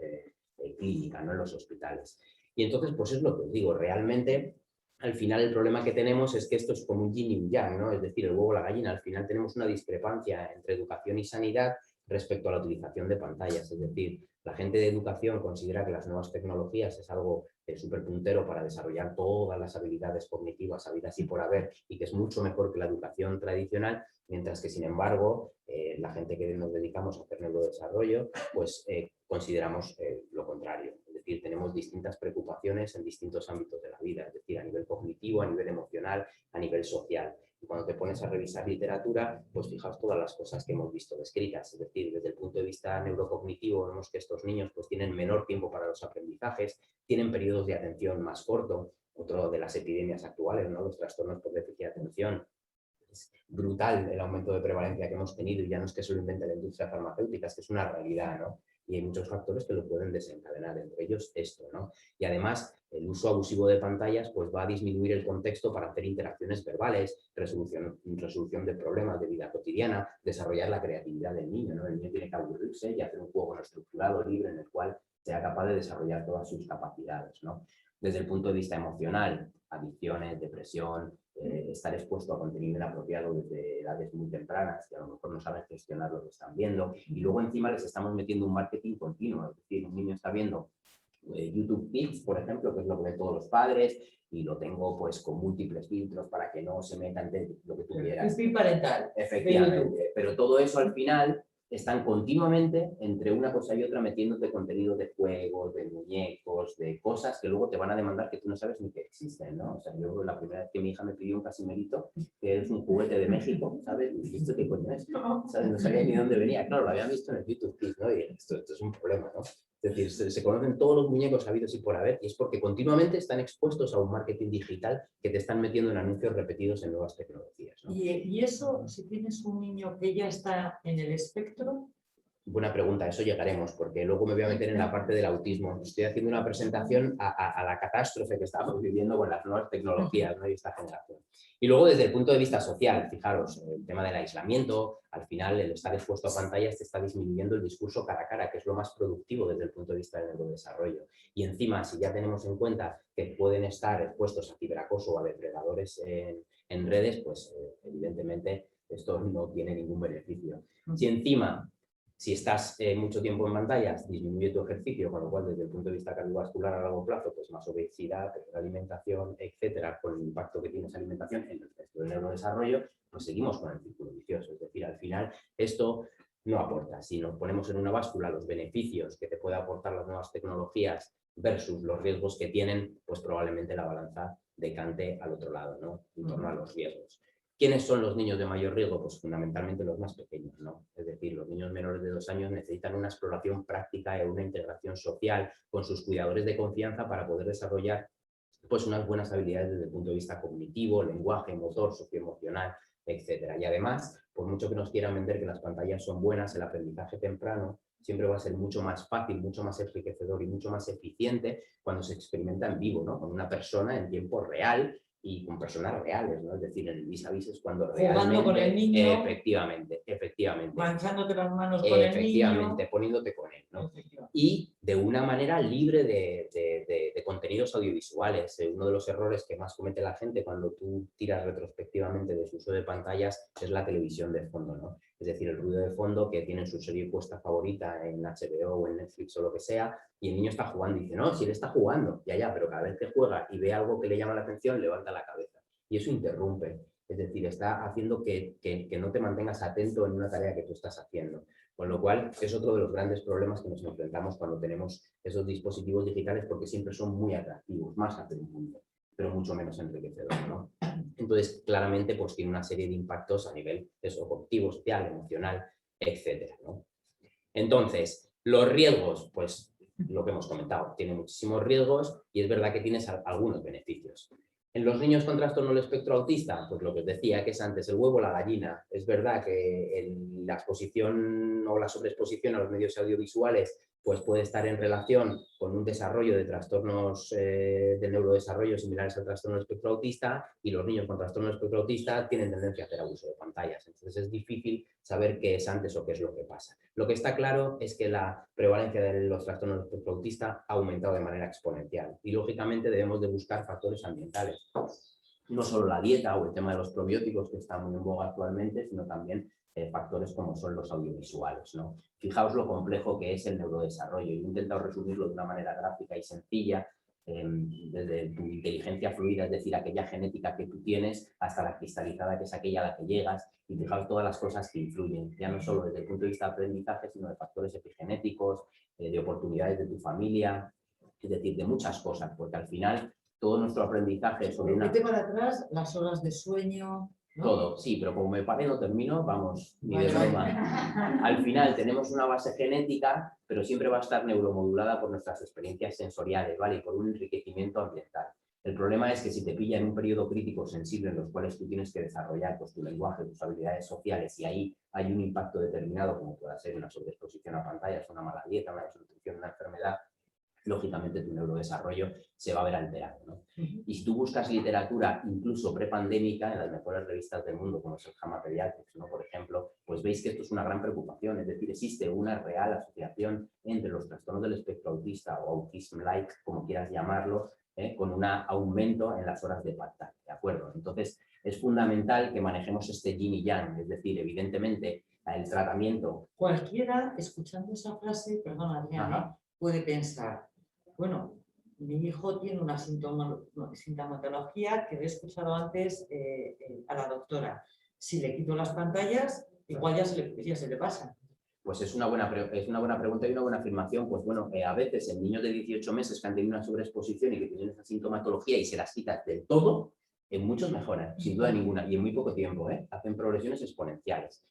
clínica, ¿no?, en los hospitales. Y entonces, pues es lo que os digo, realmente al final el problema que tenemos es que esto es como un yin y un yang, ¿no? Es decir, el huevo y la gallina. Al final tenemos una discrepancia entre educación y sanidad respecto a la utilización de pantallas. Es decir, la gente de educación considera que las nuevas tecnologías es algo súper puntero para desarrollar todas las habilidades cognitivas habidas y por haber, y que es mucho mejor que la educación tradicional, mientras que, sin embargo, la gente que nos dedicamos a hacer neurodesarrollo, pues consideramos lo contrario. Es decir, tenemos distintas preocupaciones en distintos ámbitos de la vida, es decir, a nivel cognitivo, a nivel emocional, a nivel social. Y cuando te pones a revisar literatura, pues fijaos todas las cosas que hemos visto descritas. Es decir, desde el punto de vista neurocognitivo, vemos que estos niños pues tienen menor tiempo para los aprendizajes, tienen periodos de atención más cortos. Otro de las epidemias actuales, ¿no?, los trastornos por déficit de atención. Es brutal el aumento de prevalencia que hemos tenido, y ya no es que se lo invente la industria farmacéutica, es que es una realidad, ¿no? Y hay muchos factores que lo pueden desencadenar, entre ellos esto, ¿no? Y además, el uso abusivo de pantallas pues va a disminuir el contexto para hacer interacciones verbales, resolución de problemas de vida cotidiana, desarrollar la creatividad del niño, ¿no? El niño tiene que aburrirse y hacer un juego no estructurado, libre, en el cual sea capaz de desarrollar todas sus capacidades, ¿no? Desde el punto de vista emocional, adicciones, depresión, estar expuesto a contenido inapropiado desde edades muy tempranas, que a lo mejor no saben gestionar lo que están viendo, y luego encima les estamos metiendo un marketing continuo. Es decir, un niño está viendo YouTube Kids, por ejemplo, que es lo que ven todos los padres, y lo tengo pues con múltiples filtros para que no se metan de lo que tú quieras. Es parental. Efectivamente, pero todo eso al final están continuamente entre una cosa y otra metiéndote contenido de juegos, de muñecos, de cosas que luego te van a demandar que tú no sabes ni que existen, ¿no? O sea, yo la primera vez que mi hija me pidió un Casimerito, que es un juguete de México, ¿sabes? Y ¿esto qué coño es? ¿Sabes? No sabía ni dónde venía. Claro, lo había visto en el YouTube Kids, ¿no? Y esto es un problema, ¿no? Es decir, se conocen todos los muñecos habidos y por haber, y es porque continuamente están expuestos a un marketing digital que te están metiendo en anuncios repetidos en nuevas tecnologías, ¿no? Y eso, si tienes un niño que ya está en el espectro. Buena pregunta, a eso llegaremos, porque luego me voy a meter en la parte del autismo. Estoy haciendo una presentación a la catástrofe que estamos viviendo con las nuevas tecnologías, ¿no?, y esta generación. Y luego desde el punto de vista social, fijaros, el tema del aislamiento, al final el estar expuesto a pantallas te está disminuyendo el discurso cara a cara, que es lo más productivo desde el punto de vista del neurodesarrollo. Y encima, si ya tenemos en cuenta que pueden estar expuestos a ciberacoso o a depredadores en redes, pues evidentemente esto no tiene ningún beneficio. Si encima, si estás mucho tiempo en pantallas, disminuye tu ejercicio, con lo cual desde el punto de vista cardiovascular a largo plazo, pues más obesidad, peor alimentación, etcétera, con el impacto que tiene esa alimentación en el resto del neurodesarrollo, pues seguimos con el círculo vicioso. Es decir, al final esto no aporta. Si nos ponemos en una báscula los beneficios que te puede aportar las nuevas tecnologías versus los riesgos que tienen, pues probablemente la balanza decante al otro lado, ¿no? En torno a los riesgos. ¿Quiénes son los niños de mayor riesgo? Pues fundamentalmente los más pequeños, ¿no? Es decir, los niños menores de 2 años necesitan una exploración práctica y una integración social con sus cuidadores de confianza para poder desarrollar pues unas buenas habilidades desde el punto de vista cognitivo, lenguaje, motor, socioemocional, etcétera. Y además, por mucho que nos quieran vender que las pantallas son buenas, el aprendizaje temprano siempre va a ser mucho más fácil, mucho más enriquecedor y mucho más eficiente cuando se experimenta en vivo, ¿no? Con una persona en tiempo real y con personas reales, ¿no? Es decir, en el vis a vis es cuando realmente... Jugando con el niño. Efectivamente. Manchándote las manos con el niño. Efectivamente, poniéndote con él, ¿no? Y de una manera libre de contenidos audiovisuales. Uno de los errores que más comete la gente cuando tú tiras retrospectivamente de su uso de pantallas es la televisión de fondo, ¿no? Es decir, el ruido de fondo que tienen su serie puesta favorita en HBO o en Netflix o lo que sea, y el niño está jugando y dice, no, si él está jugando, ya, pero cada vez que juega y ve algo que le llama la atención, levanta la cabeza. Y eso interrumpe. Es decir, está haciendo que no te mantengas atento en una tarea que tú estás haciendo. Con lo cual, es otro de los grandes problemas que nos enfrentamos cuando tenemos esos dispositivos digitales, porque siempre son muy atractivos, más hacia un mundo, pero mucho menos enriquecedores, ¿no? Entonces, claramente, pues tiene una serie de impactos a nivel cognitivo, social, emocional, etcétera, ¿no? Entonces, los riesgos, pues lo que hemos comentado, tiene muchísimos riesgos y es verdad que tienes algunos beneficios. En los niños con trastorno del espectro autista, pues lo que os decía, que es antes el huevo o la gallina. Es verdad que la exposición o la sobreexposición a los medios audiovisuales pues puede estar en relación con un desarrollo de trastornos del neurodesarrollo similares al trastorno del espectro autista, y los niños con trastorno del espectro autista tienen tendencia a hacer abuso de pantallas. Entonces es difícil saber qué es antes o qué es lo que pasa. Lo que está claro es que la prevalencia de los trastornos del espectro autista ha aumentado de manera exponencial y lógicamente debemos de buscar factores ambientales. No solo la dieta o el tema de los probióticos, que está muy en boga actualmente, sino también factores como son los audiovisuales, ¿no? Fijaos lo complejo que es el neurodesarrollo. Yo he intentado resumirlo de una manera gráfica y sencilla, desde tu inteligencia fluida, es decir, aquella genética que tú tienes, hasta la cristalizada, que es aquella a la que llegas, y fijaos todas las cosas que influyen, ya no solo desde el punto de vista de aprendizaje, sino de factores epigenéticos, de oportunidades de tu familia, es decir, de muchas cosas, porque al final todo nuestro aprendizaje sobre una... Vete para atrás, las horas de sueño, ¿no? Todo, sí, pero como me pare no termino, vamos, ni de broma. Al final tenemos una base genética, pero siempre va a estar neuromodulada por nuestras experiencias sensoriales, ¿vale? Y por un enriquecimiento ambiental. El problema es que si te pilla en un periodo crítico sensible en los cuales tú tienes que desarrollar pues, tu lenguaje, tus habilidades sociales, y ahí hay un impacto determinado, como pueda ser una sobreexposición a pantallas, una mala dieta, una desnutrición, una enfermedad, lógicamente tu neurodesarrollo se va a ver alterado, ¿no? Y si tú buscas literatura incluso prepandémica en las mejores revistas del mundo, como es el JAMA Pediatrics, ¿no? Por ejemplo, pues veis que esto es una gran preocupación, es decir, existe una real asociación entre los trastornos del espectro autista o autism-like, como quieras llamarlo, con un aumento en las horas de pantalla, ¿de acuerdo? Entonces, es fundamental que manejemos este yin y yang, es decir, evidentemente, el tratamiento... Cualquiera, escuchando esa frase, perdón, Adriana, puede pensar, bueno, mi hijo tiene una sintomatología que he escuchado antes a la doctora. Si le quito las pantallas, igual ya se le pasa. Pues es una buena pregunta y una buena afirmación. Pues bueno, a veces en niños de 18 meses que han tenido una sobreexposición y que tienen esa sintomatología y se las quitas del todo, en muchos mejoran, sin duda ninguna, y en muy poco tiempo, hacen progresiones exponenciales.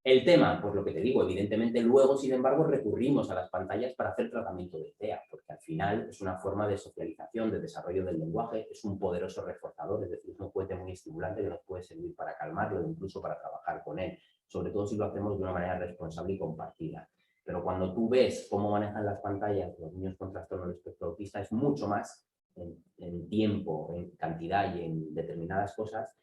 El tema, pues lo que te digo, evidentemente luego, sin embargo, recurrimos a las pantallas para hacer tratamiento de TEA, porque al final es una forma de socialización, de desarrollo del lenguaje, es un poderoso reforzador, es decir, es un juguete muy estimulante que nos puede servir para calmarlo, incluso para trabajar con él, sobre todo si lo hacemos de una manera responsable y compartida. Pero cuando tú ves cómo manejan las pantallas los niños con trastorno del espectro autista, es mucho más en tiempo, en cantidad y en determinadas cosas,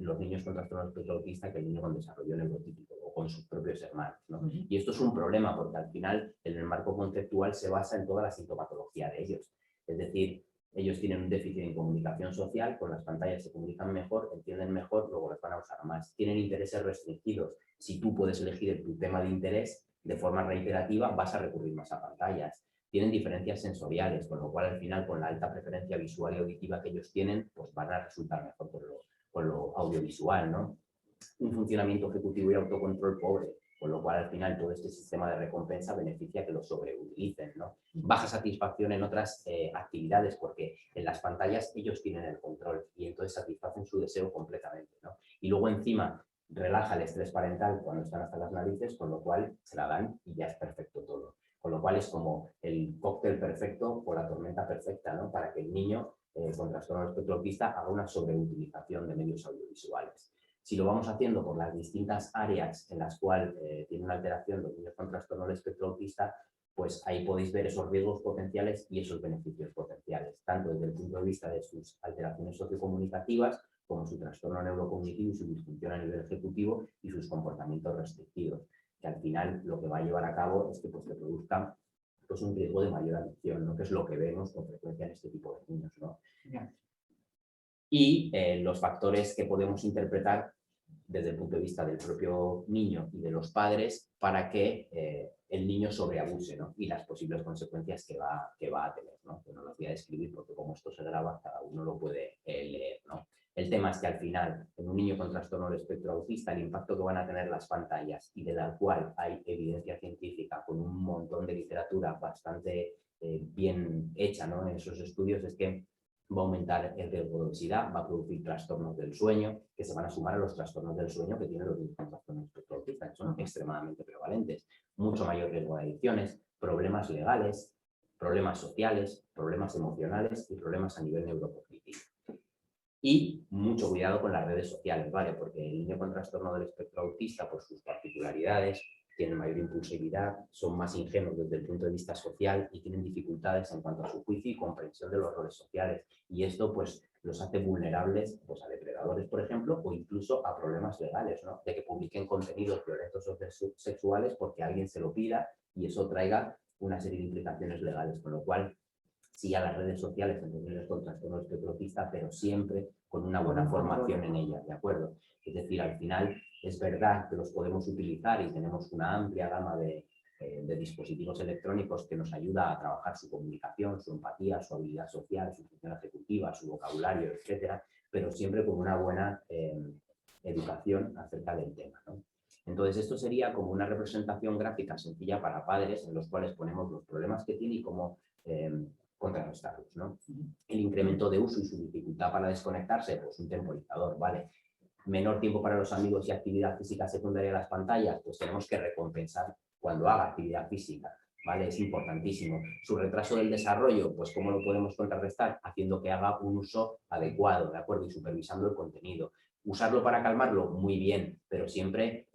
los niños con trastorno del espectro autista que el niño con desarrollo neurotípico o con sus propios hermanos, ¿no? Y esto es un problema porque al final el marco conceptual se basa en toda la sintomatología de ellos. Es decir, ellos tienen un déficit en comunicación social, con las pantallas se comunican mejor, entienden mejor, luego las van a usar más. Tienen intereses restringidos. Si tú puedes elegir tu tema de interés de forma reiterativa, vas a recurrir más a pantallas. Tienen diferencias sensoriales, con lo cual al final con la alta preferencia visual y auditiva que ellos tienen, pues van a resultar mejor por lo audiovisual, ¿no? Un funcionamiento ejecutivo y autocontrol pobre. Con lo cual, al final, todo este sistema de recompensa beneficia que lo sobreutilicen, ¿no? Baja satisfacción en otras actividades, porque en las pantallas ellos tienen el control y entonces satisfacen su deseo completamente, ¿no? Y luego encima relaja el estrés parental cuando están hasta las narices, con lo cual se la dan y ya es perfecto todo. Con lo cual es como el cóctel perfecto o la tormenta perfecta, ¿no? Para que el niño con trastorno del espectro autista haga una sobreutilización de medios audiovisuales. Si lo vamos haciendo por las distintas áreas en las cuales tiene una alteración los niños con trastorno del espectro autista, pues ahí podéis ver esos riesgos potenciales y esos beneficios potenciales, tanto desde el punto de vista de sus alteraciones sociocomunicativas, como su trastorno neurocognitivo y su disfunción a nivel ejecutivo y sus comportamientos restrictivos, que al final lo que va a llevar a cabo es que pues, se produzca pues, un riesgo de mayor adicción, ¿no? Que es lo que vemos con frecuencia en este tipo de niños, ¿no? Y los factores que podemos interpretar desde el punto de vista del propio niño y de los padres para que el niño sobreabuse, ¿no? Y las posibles consecuencias que va a tener, ¿no? Que no las voy a describir porque como esto se graba, cada uno lo puede leer, ¿no? El tema es que al final, en un niño con trastorno del espectro autista, el impacto que van a tener las pantallas y de la cual hay evidencia científica con un montón de literatura bastante bien hecha, ¿no? En esos estudios es que va a aumentar el riesgo de obesidad, va a producir trastornos del sueño, que se van a sumar a los trastornos del sueño que tienen los niños con trastorno del espectro autista, que son extremadamente prevalentes. Mucho mayor riesgo de adicciones, problemas legales, problemas sociales, problemas emocionales y problemas a nivel neurocognitivo. Y mucho cuidado con las redes sociales, ¿vale? Porque el niño con trastorno del espectro autista, por sus particularidades, tienen mayor impulsividad, son más ingenuos desde el punto de vista social y tienen dificultades en cuanto a su juicio y comprensión de los roles sociales. Y esto, pues, los hace vulnerables pues, a depredadores, por ejemplo, o incluso a problemas legales, ¿no? De que publiquen contenidos violentos o sexuales porque alguien se lo pida y eso traiga una serie de implicaciones legales, con lo cual sí a las redes sociales en niños con trastorno del espectro autista, pero siempre con una buena formación en ellas, ¿de acuerdo? Es decir, al final es verdad que los podemos utilizar y tenemos una amplia gama de dispositivos electrónicos que nos ayuda a trabajar su comunicación, su empatía, su habilidad social, su función ejecutiva, su vocabulario, etcétera, pero siempre con una buena educación acerca del tema, ¿no? Entonces, esto sería como una representación gráfica sencilla para padres en los cuales ponemos los problemas que tiene y cómo contrarrestarlos, ¿no? El incremento de uso y su dificultad para desconectarse, pues un temporizador, ¿vale? Menor tiempo para los amigos y actividad física secundaria de las pantallas, pues tenemos que recompensar cuando haga actividad física, ¿vale? Es importantísimo. Su retraso del desarrollo, pues ¿cómo lo podemos contrarrestar? Haciendo que haga un uso adecuado, ¿de acuerdo? Y supervisando el contenido. Usarlo para calmarlo, muy bien, pero siempre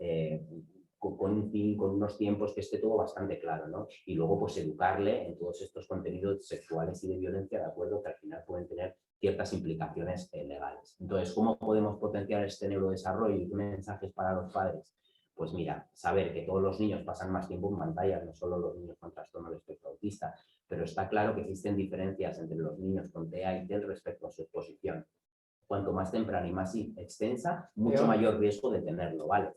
con un fin, con unos tiempos que esté todo bastante claro, ¿no? Y luego pues educarle en todos estos contenidos sexuales y de violencia, ¿de acuerdo? Que al final pueden tener ciertas implicaciones legales. Entonces, ¿cómo podemos potenciar este neurodesarrollo y qué mensajes para los padres? Pues mira, saber que todos los niños pasan más tiempo en pantallas, no solo los niños con trastorno del espectro autista, pero está claro que existen diferencias entre los niños con TEA y TEL respecto a su exposición. Cuanto más temprana y más extensa, mucho mayor riesgo de tenerlo, ¿vale?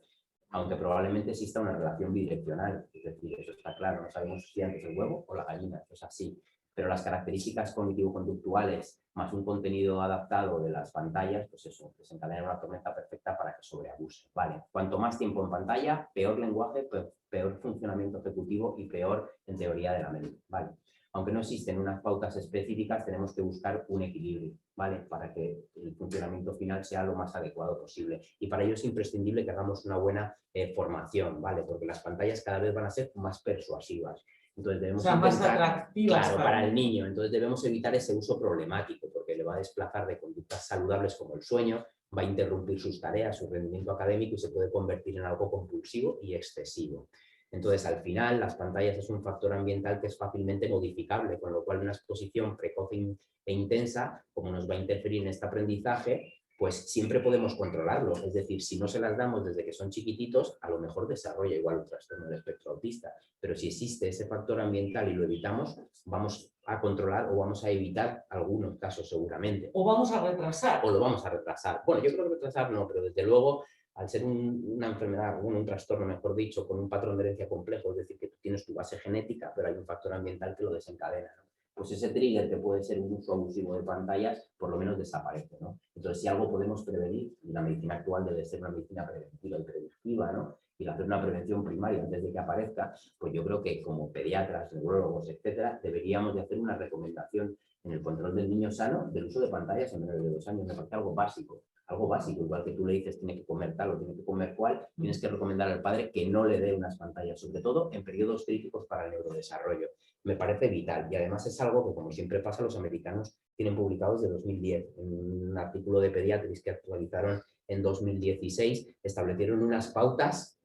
Aunque probablemente exista una relación bidireccional, es decir, eso está claro, no sabemos si antes el huevo o la gallina, eso es así, pero las características cognitivo-conductuales más un contenido adaptado de las pantallas, pues eso, desencadenan una tormenta perfecta para que sobreabuse, ¿vale? Cuanto más tiempo en pantalla, peor lenguaje, peor funcionamiento ejecutivo y peor en teoría de la mente, ¿vale? Aunque no existen unas pautas específicas, tenemos que buscar un equilibrio, ¿vale? Para que el funcionamiento final sea lo más adecuado posible. Y para ello es imprescindible que hagamos una buena formación, ¿vale? Porque las pantallas cada vez van a ser más persuasivas. Entonces debemos más atractivas para el niño. Entonces debemos evitar ese uso problemático porque le va a desplazar de conductas saludables como el sueño, va a interrumpir sus tareas, su rendimiento académico y se puede convertir en algo compulsivo y excesivo. Entonces, al final, las pantallas es un factor ambiental que es fácilmente modificable, con lo cual una exposición precoz e intensa, como nos va a interferir en este aprendizaje, pues siempre podemos controlarlo. Es decir, si no se las damos desde que son chiquititos, a lo mejor desarrolla igual un trastorno del espectro autista. Pero si existe ese factor ambiental y lo evitamos, vamos a controlar o vamos a evitar algunos casos seguramente. O vamos a retrasar. O lo vamos a retrasar. Bueno, yo creo que retrasar no, pero desde luego al ser una enfermedad, un trastorno, mejor dicho, con un patrón de herencia complejo, es decir, que tú tienes tu base genética, pero hay un factor ambiental que lo desencadena, ¿no? Pues ese trigger que puede ser un uso abusivo de pantallas, por lo menos desaparece, ¿no? Entonces, si algo podemos prevenir, y la medicina actual debe ser una medicina preventiva y predictiva, ¿no? y hacer una prevención primaria antes de que aparezca, pues yo creo que como pediatras, neurólogos, etcétera, deberíamos de hacer una recomendación en el control del niño sano del uso de pantallas en menores de 2 años. Me parece algo básico, igual que tú le dices tiene que comer tal o tiene que comer cual, tienes que recomendar al padre que no le dé unas pantallas, sobre todo en periodos críticos para el neurodesarrollo. Me parece vital y además es algo que, como siempre pasa, los americanos tienen publicado desde 2010. En un artículo de Pediatrics que actualizaron en 2016 establecieron unas pautas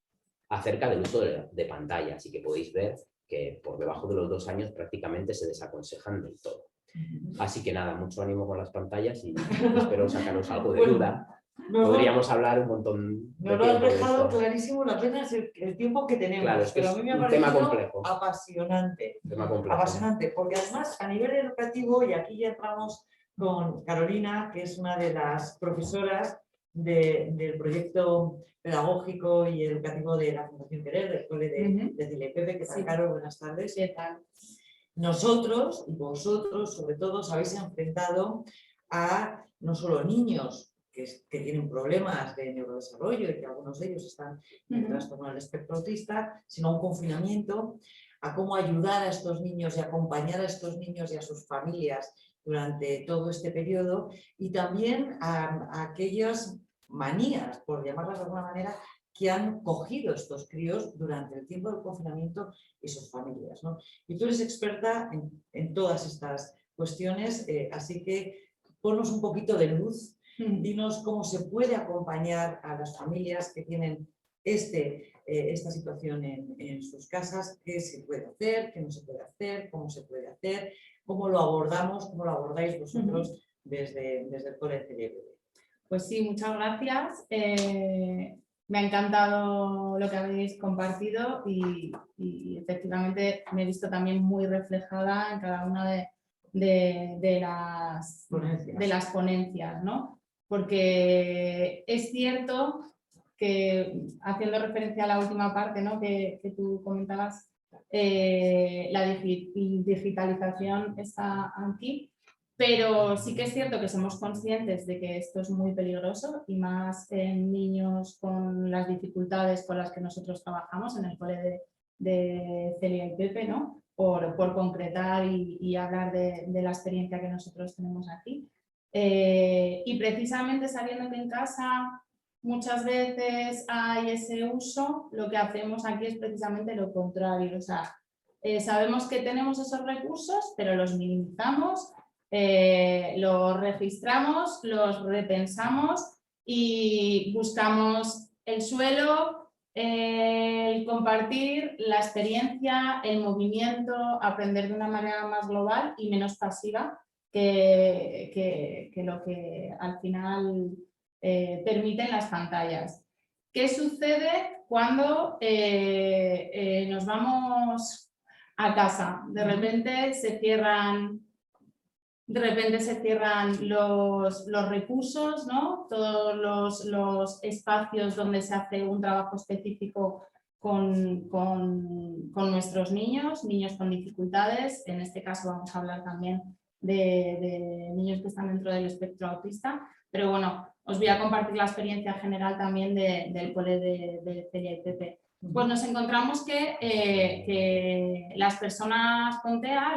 acerca del uso de pantallas y que podéis ver que por debajo de los 2 años prácticamente se desaconsejan del todo. Así que nada, mucho ánimo con las pantallas y espero sacaros algo de duda. Podríamos hablar un montón de Nos lo has tiempo de dejado esto. clarísimo, la pena es el tiempo que tenemos, Claro, es que pero es a mí me ha un tema parecido complejo. apasionante. Tema complejo. Apasionante, porque además a nivel educativo, y aquí ya entramos con Carolina, que es una de las profesoras del proyecto pedagógico y educativo de la Fundación Querer, del cole de Celia y Pepe, que tal, Caro, buenas tardes. ¿Qué tal? Nosotros y vosotros, sobre todo, os habéis enfrentado a no solo niños que tienen problemas de neurodesarrollo y que algunos de ellos están en trastorno del espectro autista, sino a un confinamiento, a cómo ayudar a estos niños y acompañar a estos niños y a sus familias durante todo este periodo, y también a aquellas manías, por llamarlas de alguna manera, que han cogido estos críos durante el tiempo del confinamiento y sus familias, ¿no? Y tú eres experta en todas estas cuestiones, así que ponnos un poquito de luz, dinos cómo se puede acompañar a las familias que tienen esta situación en sus casas, qué se puede hacer, qué no se puede hacer, cómo lo abordamos, cómo lo abordáis vosotros desde el Cole de Celia y Pepe. Pues sí, muchas gracias. Me ha encantado lo que habéis compartido y efectivamente me he visto también muy reflejada en cada una de las ponencias, ¿no? Porque es cierto que, haciendo referencia a la última parte, ¿no?, que tú comentabas, la digitalización está aquí. Pero sí que es cierto que somos conscientes de que esto es muy peligroso y más en niños con las dificultades con las que nosotros trabajamos en el cole de Celia y Pepe, ¿no? Por concretar y hablar de la experiencia que nosotros tenemos aquí. Y precisamente sabiendo que en casa muchas veces hay ese uso, lo que hacemos aquí es precisamente lo contrario. O sea, sabemos que tenemos esos recursos, pero los minimizamos. Los registramos, los repensamos y buscamos el suelo, el compartir, la experiencia, el movimiento, aprender de una manera más global y menos pasiva que lo que al final permiten las pantallas. ¿Qué sucede cuando nos vamos a casa? De repente se cierran los recursos, ¿no? Todos los espacios donde se hace un trabajo específico con nuestros niños con dificultades. En este caso vamos a hablar también de niños que están dentro del espectro autista, pero bueno, os voy a compartir la experiencia general también del cole de Celia y Pepe. Pues nos encontramos que las personas con TEA,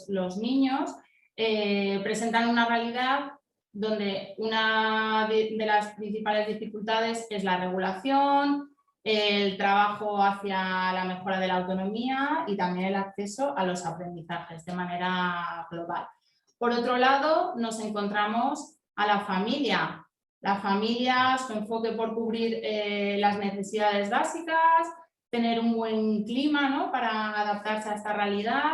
los niños, presentan una realidad donde una de las principales dificultades es la regulación, el trabajo hacia la mejora de la autonomía y también el acceso a los aprendizajes de manera global. Por otro lado, nos encontramos a la familia. La familia, su enfoque por cubrir las necesidades básicas, tener un buen clima, ¿no?, para adaptarse a esta realidad.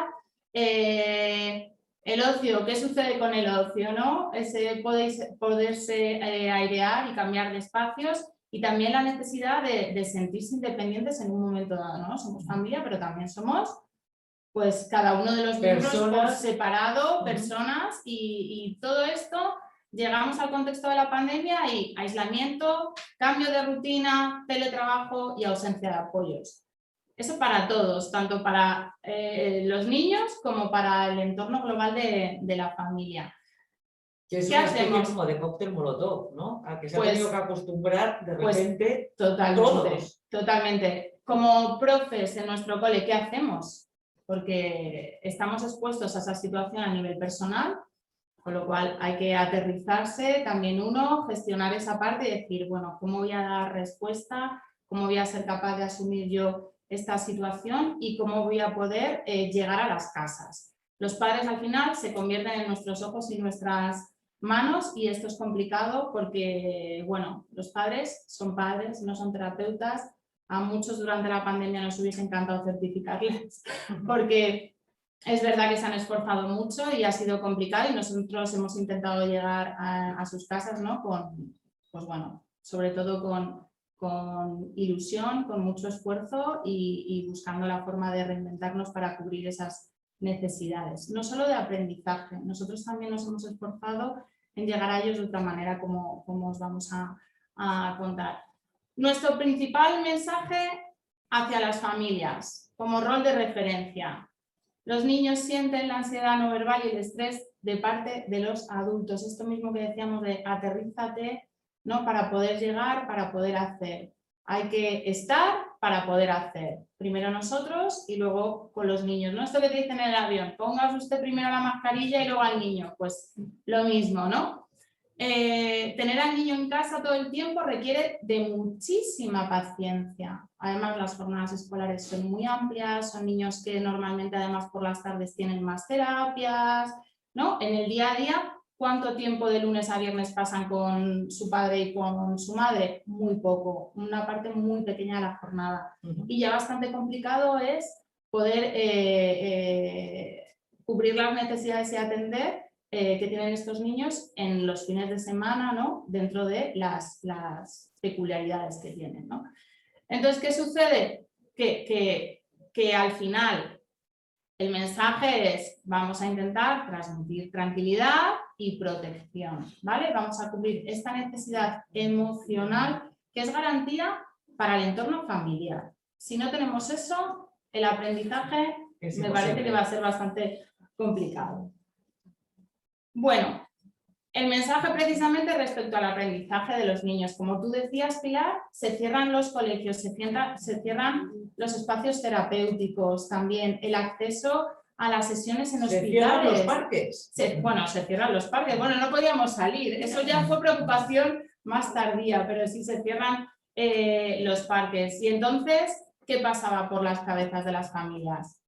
El ocio, ¿qué sucede con el ocio, no? Ese poderse airear y cambiar de espacios, y también la necesidad de sentirse independientes en un momento dado, ¿no? Somos familia, pero también somos, pues, cada uno de los miembros por separado, personas, y todo esto llegamos al contexto de la pandemia y aislamiento, cambio de rutina, teletrabajo y ausencia de apoyos. Eso para todos, tanto para los niños como para el entorno global de la familia. Que es una especie como de cóctel molotov, ¿no? Al que se ha tenido que acostumbrar de repente totalmente, todos. Totalmente. Como profes en nuestro cole, ¿qué hacemos? Porque estamos expuestos a esa situación a nivel personal, con lo cual hay que aterrizarse también uno, gestionar esa parte y decir, bueno, ¿cómo voy a dar respuesta? ¿Cómo voy a ser capaz de asumir yo esta situación? ¿Y cómo voy a poder llegar a las casas? Los padres al final se convierten en nuestros ojos y nuestras manos y esto es complicado porque, bueno, los padres, no son terapeutas. A muchos durante la pandemia nos hubiese encantado certificarles porque es verdad que se han esforzado mucho y ha sido complicado y nosotros hemos intentado llegar a sus casas, ¿no? Pues bueno, sobre todo con ilusión, con mucho esfuerzo y buscando la forma de reinventarnos para cubrir esas necesidades. No solo de aprendizaje, nosotros también nos hemos esforzado en llegar a ellos de otra manera como os vamos a contar. Nuestro principal mensaje hacia las familias como rol de referencia. Los niños sienten la ansiedad no verbal y el estrés de parte de los adultos. Esto mismo que decíamos de aterrízate, ¿no? Para poder llegar, para poder hacer. Hay que estar para poder hacer. Primero nosotros y luego con los niños. No esto que te dicen en el avión, pongas usted primero la mascarilla y luego al niño. Pues lo mismo, ¿no? Tener al niño en casa todo el tiempo requiere de muchísima paciencia. Además, las jornadas escolares son muy amplias, son niños que normalmente además por las tardes tienen más terapias, ¿no? En el día a día, ¿cuánto tiempo de lunes a viernes pasan con su padre y con su madre? Muy poco, una parte muy pequeña de la jornada. Y ya bastante complicado es poder cubrir las necesidades y atender que tienen estos niños en los fines de semana, ¿no? Dentro de las peculiaridades que tienen, ¿no? Entonces, ¿qué sucede? Que al final el mensaje es, vamos a intentar transmitir tranquilidad y protección, ¿vale? Vamos a cubrir esta necesidad emocional que es garantía para el entorno familiar. Si no tenemos eso, el aprendizaje me parece que va a ser bastante complicado. Bueno, el mensaje precisamente respecto al aprendizaje de los niños. Como tú decías, Pilar, se cierran los colegios, se cierran los espacios terapéuticos, también el acceso a las sesiones en hospitales. ¿Se cierran los parques? Se cierran los parques. Bueno, no podíamos salir. Eso ya fue preocupación más tardía, pero sí se cierran los parques. Y entonces, ¿qué pasaba por las cabezas de las familias?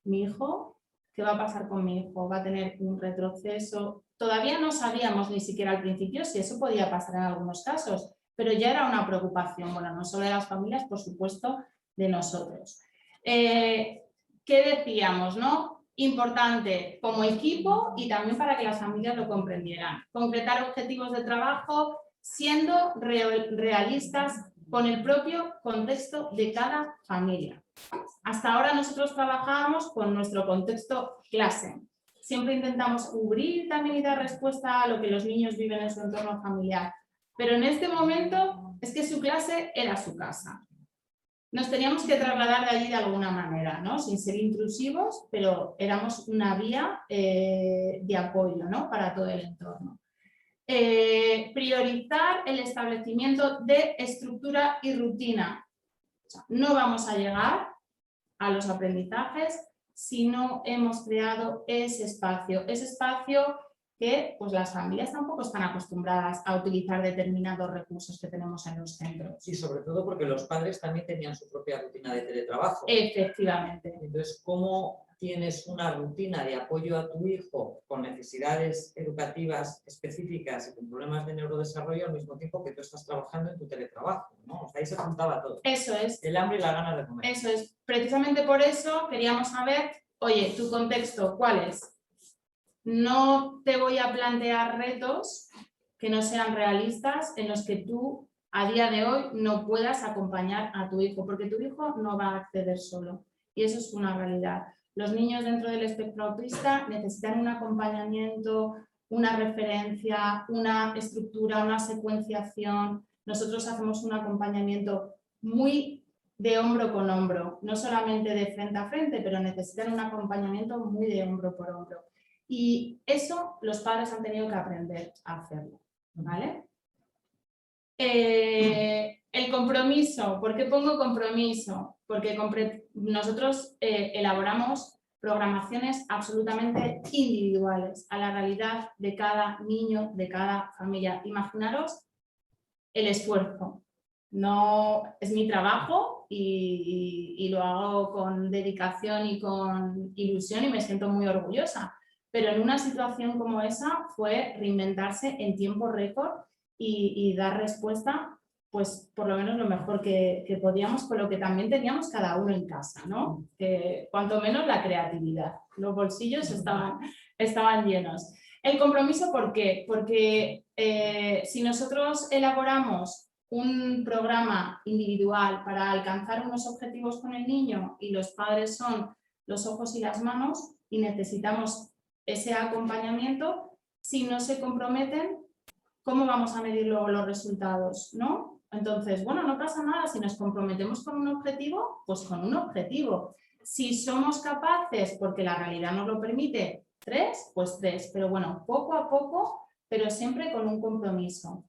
Mi hijo... ¿Qué va a pasar con mi hijo? ¿Va a tener un retroceso? Todavía no sabíamos ni siquiera al principio si eso podía pasar en algunos casos, pero ya era una preocupación, bueno, no solo de las familias, por supuesto, de nosotros. ¿Qué decíamos, no? Importante como equipo y también para que las familias lo comprendieran. Concretar objetivos de trabajo siendo realistas con el propio contexto de cada familia. Hasta ahora nosotros trabajábamos con nuestro contexto clase. Siempre intentamos cubrir también y dar respuesta a lo que los niños viven en su entorno familiar. Pero en este momento es que su clase era su casa. Nos teníamos que trasladar de allí de alguna manera, ¿no? Sin ser intrusivos, pero éramos una vía de apoyo, ¿no? Para todo el entorno. Priorizar el establecimiento de estructura y rutina. O sea, no vamos a llegar a los aprendizajes si no hemos creado ese espacio que pues, las familias tampoco están acostumbradas a utilizar determinados recursos que tenemos en los centros. Y sobre todo porque los padres también tenían su propia rutina de teletrabajo. Efectivamente. Entonces, ¿cómo tienes una rutina de apoyo a tu hijo con necesidades educativas específicas y con problemas de neurodesarrollo al mismo tiempo que tú estás trabajando en tu teletrabajo, ¿no? O sea, ahí se juntaba todo. Eso es. El hambre y la gana de comer. Eso es. Precisamente por eso queríamos saber, oye, tu contexto, ¿cuál es? No te voy a plantear retos que no sean realistas en los que tú a día de hoy no puedas acompañar a tu hijo, porque tu hijo no va a acceder solo y eso es una realidad. Los niños dentro del espectro autista necesitan un acompañamiento, una referencia, una estructura, una secuenciación. Nosotros hacemos un acompañamiento muy de hombro con hombro, no solamente de frente a frente, pero necesitan un acompañamiento muy de hombro por hombro. Y eso los padres han tenido que aprender a hacerlo, ¿vale? El compromiso. ¿Por qué pongo compromiso? Porque nosotros elaboramos programaciones absolutamente individuales a la realidad de cada niño, de cada familia. Imaginaros el esfuerzo. No es mi trabajo y lo hago con dedicación y con ilusión y me siento muy orgullosa. Pero en una situación como esa fue reinventarse en tiempo récord y dar respuesta, pues por lo menos lo mejor que podíamos con lo que también teníamos cada uno en casa, ¿no? Que cuanto menos la creatividad. Los bolsillos estaban llenos. El compromiso, ¿por qué? Porque si nosotros elaboramos un programa individual para alcanzar unos objetivos con el niño y los padres son los ojos y las manos y necesitamos ese acompañamiento, si no se comprometen, ¿cómo vamos a medir luego los resultados? ¿No? Entonces, bueno, no pasa nada, si nos comprometemos con un objetivo, pues con un objetivo. Si somos capaces, porque la realidad nos lo permite, 3, pues 3, pero bueno, poco a poco, pero siempre con un compromiso.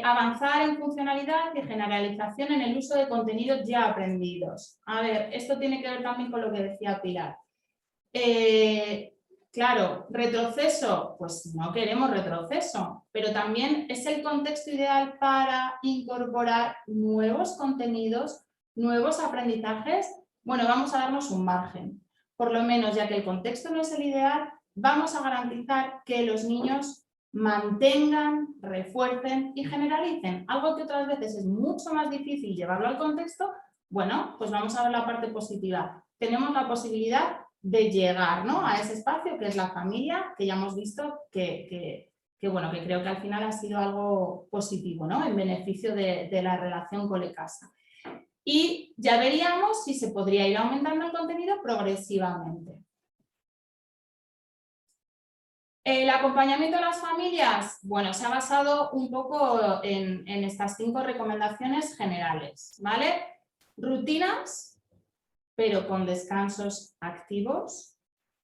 Avanzar en funcionalidad y generalización en el uso de contenidos ya aprendidos. A ver, esto tiene que ver también con lo que decía Pilar. Claro, retroceso, pues no queremos retroceso, pero también es el contexto ideal para incorporar nuevos contenidos, nuevos aprendizajes. Bueno, vamos a darnos un margen. Por lo menos, ya que el contexto no es el ideal, vamos a garantizar que los niños mantengan, refuercen y generalicen. Algo que otras veces es mucho más difícil llevarlo al contexto, bueno, pues vamos a ver la parte positiva. Tenemos la posibilidad de llegar, ¿no?, a ese espacio que es la familia, que ya hemos visto que creo que al final ha sido algo positivo, ¿no?, en beneficio de la relación cole-casa. Y ya veríamos si se podría ir aumentando el contenido progresivamente. El acompañamiento de las familias, bueno, se ha basado un poco en estas 5 recomendaciones generales, ¿vale? Rutinas, pero con descansos activos,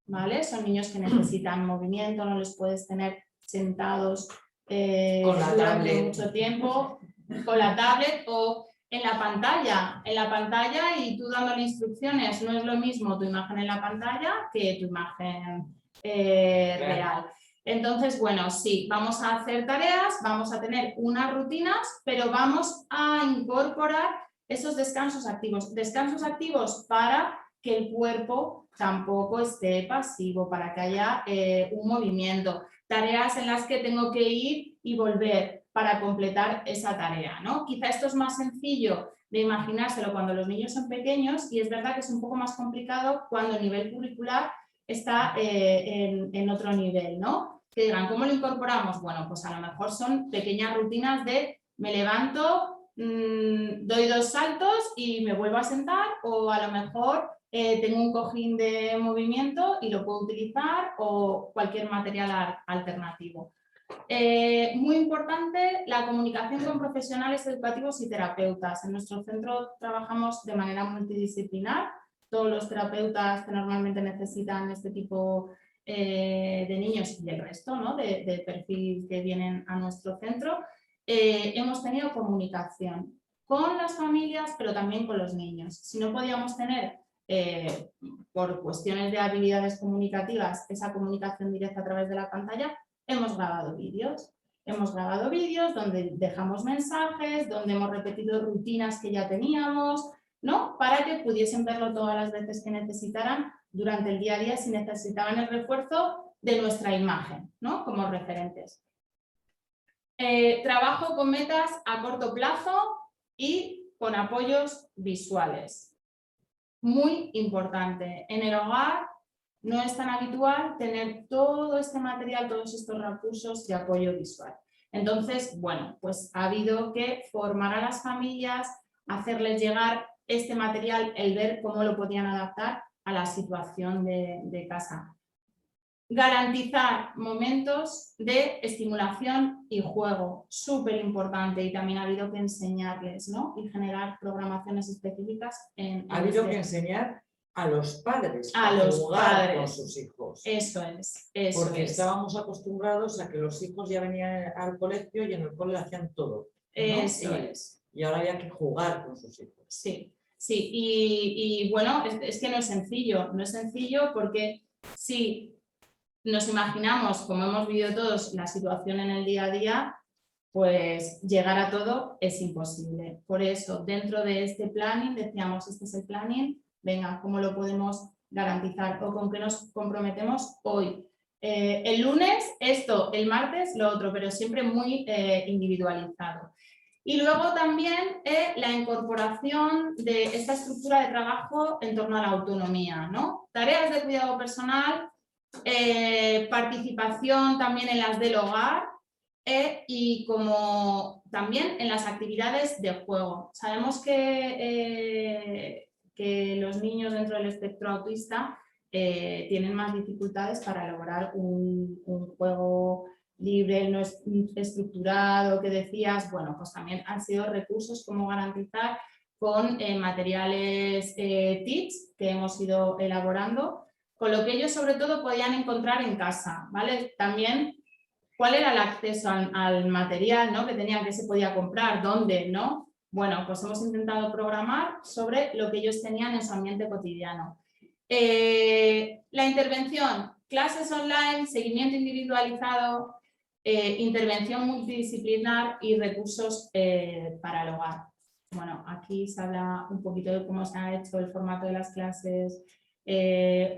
¿vale? Son niños que necesitan movimiento, no les puedes tener sentados durante mucho tiempo con la tablet o en la pantalla y tú dándole instrucciones. No es lo mismo tu imagen en la pantalla que tu imagen real. Entonces, bueno, sí, vamos a hacer tareas, vamos a tener unas rutinas, pero vamos a incorporar esos descansos activos para que el cuerpo tampoco esté pasivo, para que haya un movimiento, tareas en las que tengo que ir y volver para completar esa tarea, ¿no? Quizá esto es más sencillo de imaginárselo cuando los niños son pequeños y es verdad que es un poco más complicado cuando el nivel curricular está en otro nivel, ¿no? Que digan, ¿cómo lo incorporamos? Bueno, pues a lo mejor son pequeñas rutinas de me levanto, doy 2 saltos y me vuelvo a sentar, o a lo mejor tengo un cojín de movimiento y lo puedo utilizar, o cualquier material alternativo. Muy importante la comunicación con profesionales educativos y terapeutas. En nuestro centro trabajamos de manera multidisciplinar. Todos los terapeutas que normalmente necesitan este tipo de niños y el resto, ¿no?, de perfil que vienen a nuestro centro, hemos tenido comunicación con las familias, pero también con los niños. Si no podíamos tener, por cuestiones de habilidades comunicativas, esa comunicación directa a través de la pantalla, hemos grabado vídeos. Hemos grabado vídeos donde dejamos mensajes, donde hemos repetido rutinas que ya teníamos, ¿no?, para que pudiesen verlo todas las veces que necesitaran durante el día a día si necesitaban el refuerzo de nuestra imagen, ¿no?, como referentes. Trabajo con metas a corto plazo y con apoyos visuales. Muy importante. En el hogar no es tan habitual tener todo este material, todos estos recursos de apoyo visual. Entonces, bueno, pues ha habido que formar a las familias, hacerles llegar este material, el ver cómo lo podían adaptar a la situación de casa. Garantizar momentos de estimulación y juego, súper importante, y también ha habido que enseñarles, ¿no?, y generar programaciones específicas. ¿Ha habido que enseñar? a los padres A los jugar con padres. sus hijos. Eso es. Porque estábamos acostumbrados a que los hijos ya venían al colegio y en el cole hacían todo, ¿no? Eso es. Y ahora había que jugar con sus hijos. Sí, sí. Y bueno, es que no es sencillo. No es sencillo porque si nos imaginamos, como hemos vivido todos, la situación en el día a día, pues llegar a todo es imposible. Por eso, dentro de este planning, decíamos, este es el planning, venga, ¿cómo lo podemos garantizar o con qué nos comprometemos hoy? El lunes esto, el martes lo otro, pero siempre muy individualizado. Y luego también la incorporación de esta estructura de trabajo en torno a la autonomía, ¿no? Tareas de cuidado personal, participación también en las del hogar, y como también en las actividades de juego. Sabemos que los niños dentro del espectro autista tienen más dificultades para lograr un juego libre, no estructurado, que decías, bueno, pues también han sido recursos como garantizar con materiales TICS que hemos ido elaborando, con lo que ellos sobre todo podían encontrar en casa, ¿vale? También cuál era el acceso al material, ¿no? Que tenían, que se podía comprar, dónde, ¿no? Bueno, pues hemos intentado programar sobre lo que ellos tenían en su ambiente cotidiano. La intervención, clases online, seguimiento individualizado, intervención multidisciplinar y recursos para el hogar. Bueno, aquí se habla un poquito de cómo se ha hecho el formato de las clases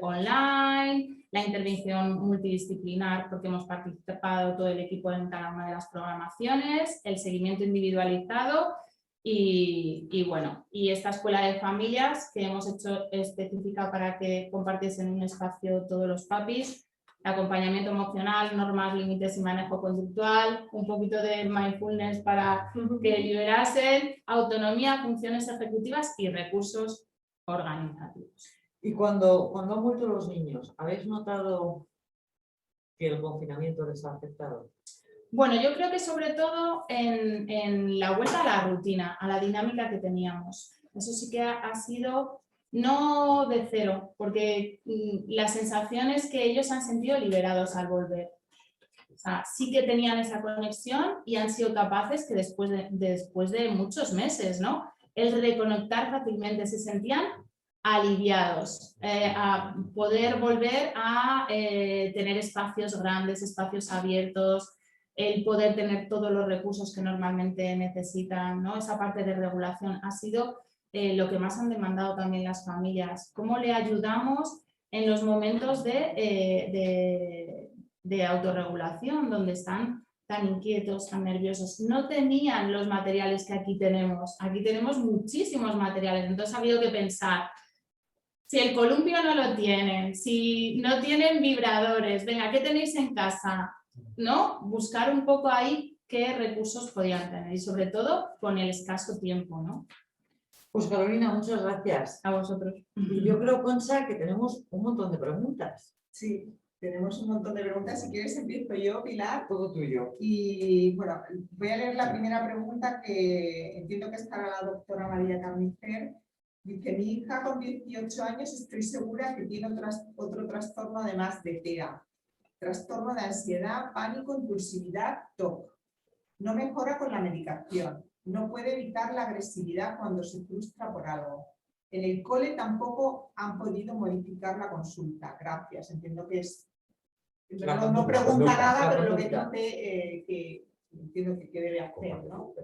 online, la intervención multidisciplinar porque hemos participado todo el equipo en cada una de las programaciones, el seguimiento individualizado y bueno, y esta escuela de familias que hemos hecho específica para que compartiesen un espacio todos los papis, acompañamiento emocional, normas, límites y manejo conductual, un poquito de mindfulness para que liberasen, autonomía, funciones ejecutivas y recursos organizativos. Y cuando han vuelto los niños, ¿habéis notado que el confinamiento les ha afectado? Bueno, yo creo que sobre todo en la vuelta a la rutina, a la dinámica que teníamos. Eso sí que ha sido no de cero, porque la sensación es que ellos han sentido liberados al volver. O sea, sí que tenían esa conexión y han sido capaces que después de muchos meses, ¿no? El reconectar fácilmente, se sentían aliviados, a poder volver a tener espacios grandes, espacios abiertos, el poder tener todos los recursos que normalmente necesitan, ¿no? Esa parte de regulación ha sido lo que más han demandado también las familias. ¿Cómo le ayudamos en los momentos de autorregulación, donde están tan inquietos, tan nerviosos? No tenían los materiales que aquí tenemos. Aquí tenemos muchísimos materiales, entonces ha habido que pensar. Si el columpio no lo tienen, si no tienen vibradores, venga, ¿qué tenéis en casa? ¿No? Buscar un poco ahí qué recursos podían tener y sobre todo con el escaso tiempo, ¿no? Pues Carolina, muchas gracias. A vosotros. Y yo creo, Concha, que tenemos un montón de preguntas. Sí, tenemos un montón de preguntas. Si quieres empiezo yo, Pilar. Todo tuyo. Y bueno, voy a leer la primera pregunta que entiendo que es para la doctora María Carnicer. Dice, mi hija con 18 años estoy segura que tiene otro trastorno además de TEA. Trastorno de ansiedad, pánico, impulsividad, TOC. No mejora con la medicación. No puede evitar la agresividad cuando se frustra por algo. En el cole tampoco han podido modificar la consulta. Gracias. Entiendo que es... No pregunta nada, pero lo que dice que entiendo que debe hacer, ¿no?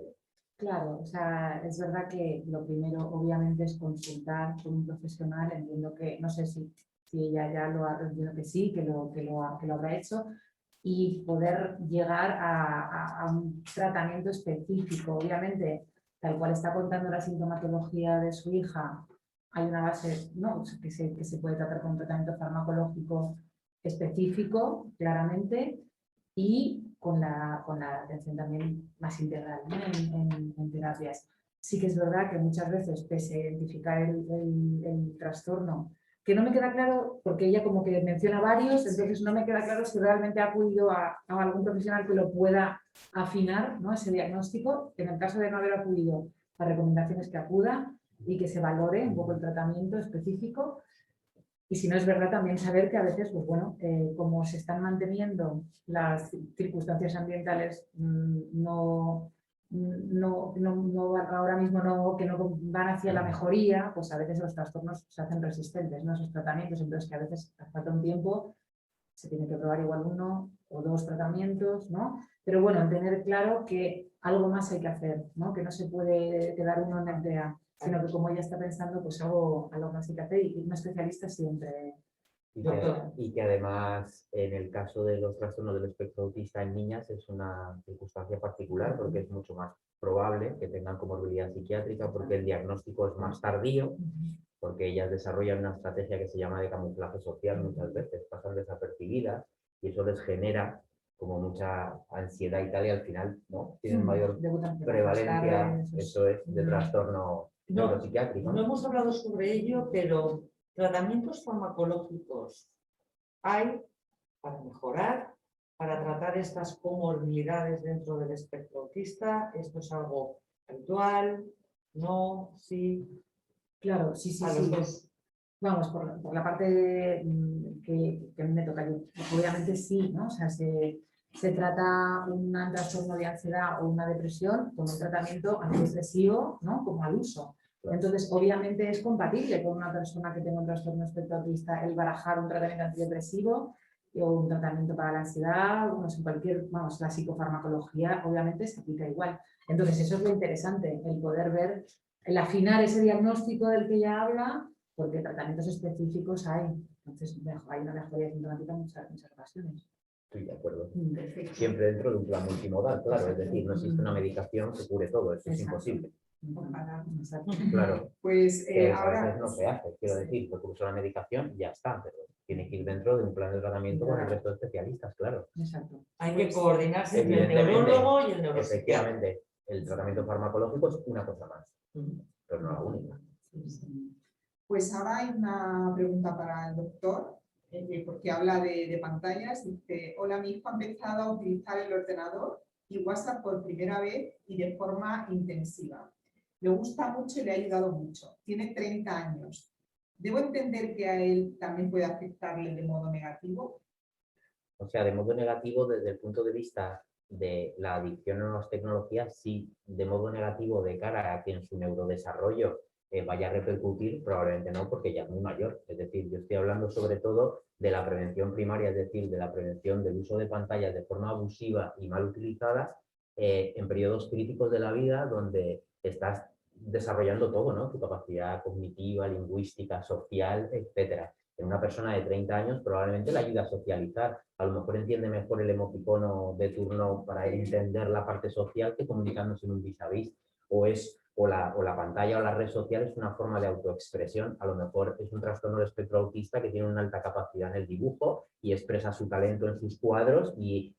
Claro, o sea, es verdad que lo primero obviamente es consultar con un profesional. Entiendo que, no sé si ella ya lo ha, entiendo que sí, que lo habrá hecho, y poder llegar a un tratamiento específico. Obviamente, tal cual está contando la sintomatología de su hija, hay una base, ¿no? que se puede tratar con un tratamiento farmacológico específico, claramente, y con la atención también más integral, ¿no? en terapias. Sí que es verdad que muchas veces, pese a identificar el trastorno, que no me queda claro, porque ella como que menciona varios, entonces no me queda claro si realmente ha acudido a algún profesional que lo pueda afinar, ¿no? Ese diagnóstico. En el caso de no haber acudido, la recomendación es que acuda. y que se valore un poco el tratamiento específico. Y si no es verdad, también saber que a veces, pues bueno, como se están manteniendo las circunstancias ambientales ahora mismo que no van hacia la mejoría, pues a veces los trastornos se hacen resistentes, ¿no? Esos tratamientos, entonces que a veces falta un tiempo, se tiene que probar igual 1 o 2 tratamientos, ¿no? Pero bueno, tener claro que algo más hay que hacer, ¿no? Que no se puede quedar uno en el TEA, sino que como ella está pensando, pues algo más hay que hacer y un especialista siempre. Y que además, en el caso de los trastornos del espectro autista en niñas, es una circunstancia particular porque es mucho más probable que tengan comorbilidad psiquiátrica, porque el diagnóstico es más tardío, porque ellas desarrollan una estrategia que se llama de camuflaje social muchas veces, pasan desapercibidas y eso les genera como mucha ansiedad y tal, y al final ¿no? Tienen mayor prevalencia, eso es, de trastorno neuropsiquiátrico. No hemos hablado sobre ello, pero tratamientos farmacológicos hay para mejorar, para tratar estas comorbilidades dentro del espectro autista. ¿Esto es algo habitual? ¿No? ¿Sí? Claro, sí. A los dos. Vamos, por la parte que a mí me toca, obviamente sí, ¿no? O sea, se trata un trastorno de ansiedad o una depresión con un tratamiento antidepresivo, ¿no? Como al uso. Entonces, obviamente es compatible con una persona que tenga un trastorno espectro autista el barajar un tratamiento antidepresivo o un tratamiento para la ansiedad, no sé, la psicofarmacología obviamente se aplica igual. Entonces, eso es lo interesante, el poder ver, el afinar ese diagnóstico del que ella habla, porque tratamientos específicos hay. Entonces, hay una mejoría sintomática en muchas ocasiones. Estoy de acuerdo. Perfecto. Siempre dentro de un plan multimodal, claro, es decir, no existe una medicación que cure todo, eso es imposible. Claro, pues ahora a veces no se hace, quiero decir, porque usa la medicación y ya está, pero tiene que ir dentro de un plan de tratamiento con el resto de especialistas, claro. Exacto. Hay que coordinarse entre el neurólogo y el neuropsiquiatra. Efectivamente, el tratamiento farmacológico es una cosa más, pero no la única. Pues ahora hay una pregunta para el doctor, porque habla de pantallas. Dice: hola, mi hijo ha empezado a utilizar el ordenador y WhatsApp por primera vez y de forma intensiva. Le gusta mucho y le ha ayudado mucho. Tiene 30 años. ¿Debo entender que a él también puede afectarle de modo negativo? O sea, de modo negativo desde el punto de vista de la adicción a las tecnologías, sí, de modo negativo de cara a que en su neurodesarrollo vaya a repercutir, probablemente no, porque ya es muy mayor. Es decir, yo estoy hablando sobre todo de la prevención primaria, es decir, de la prevención del uso de pantallas de forma abusiva y mal utilizadas en periodos críticos de la vida donde estás desarrollando todo, ¿no? Tu capacidad cognitiva, lingüística, social, etcétera. En una persona de 30 años probablemente le ayuda a socializar. A lo mejor entiende mejor el emoticono de turno para entender la parte social que comunicándose en un vis-a-vis. O la pantalla o la red social es una forma de autoexpresión. A lo mejor es un trastorno del espectro autista que tiene una alta capacidad en el dibujo y expresa su talento en sus cuadros y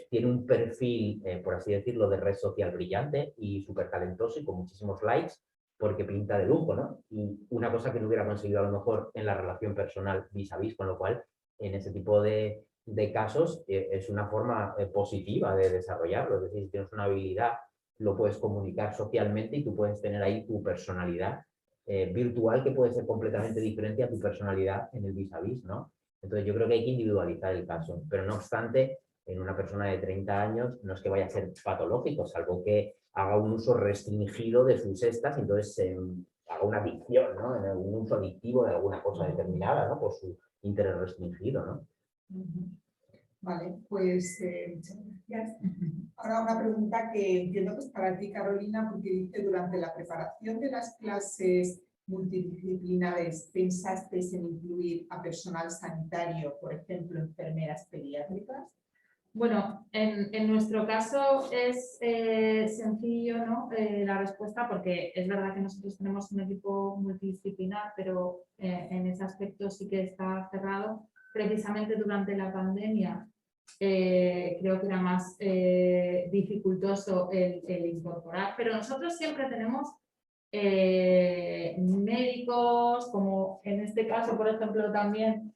tiene un perfil, por así decirlo, de red social brillante y súper talentoso y con muchísimos likes, porque pinta de lujo, ¿no? Y una cosa que no hubiera conseguido a lo mejor en la relación personal vis-a-vis, con lo cual en ese tipo de casos es una forma positiva de desarrollarlo. Es decir, si tienes una habilidad, lo puedes comunicar socialmente y tú puedes tener ahí tu personalidad virtual que puede ser completamente diferente a tu personalidad en el vis-a-vis, ¿no? Entonces yo creo que hay que individualizar el caso, pero no obstante, en una persona de 30 años no es que vaya a ser patológico, salvo que haga un uso restringido de sus estas y entonces haga una adicción, ¿no? En un uso adictivo de alguna cosa determinada, ¿no? Por su interés restringido, ¿no? Vale, pues muchas gracias. Ahora una pregunta que entiendo que es para ti, Carolina, porque dice: durante la preparación de las clases multidisciplinares, ¿pensasteis en incluir a personal sanitario, por ejemplo, enfermeras pediátricas? Bueno, en nuestro caso es sencillo, ¿no? La respuesta, porque es verdad que nosotros tenemos un equipo multidisciplinar, pero en ese aspecto sí que está cerrado. Precisamente durante la pandemia creo que era más dificultoso el incorporar, pero nosotros siempre tenemos médicos, como en este caso, por ejemplo, también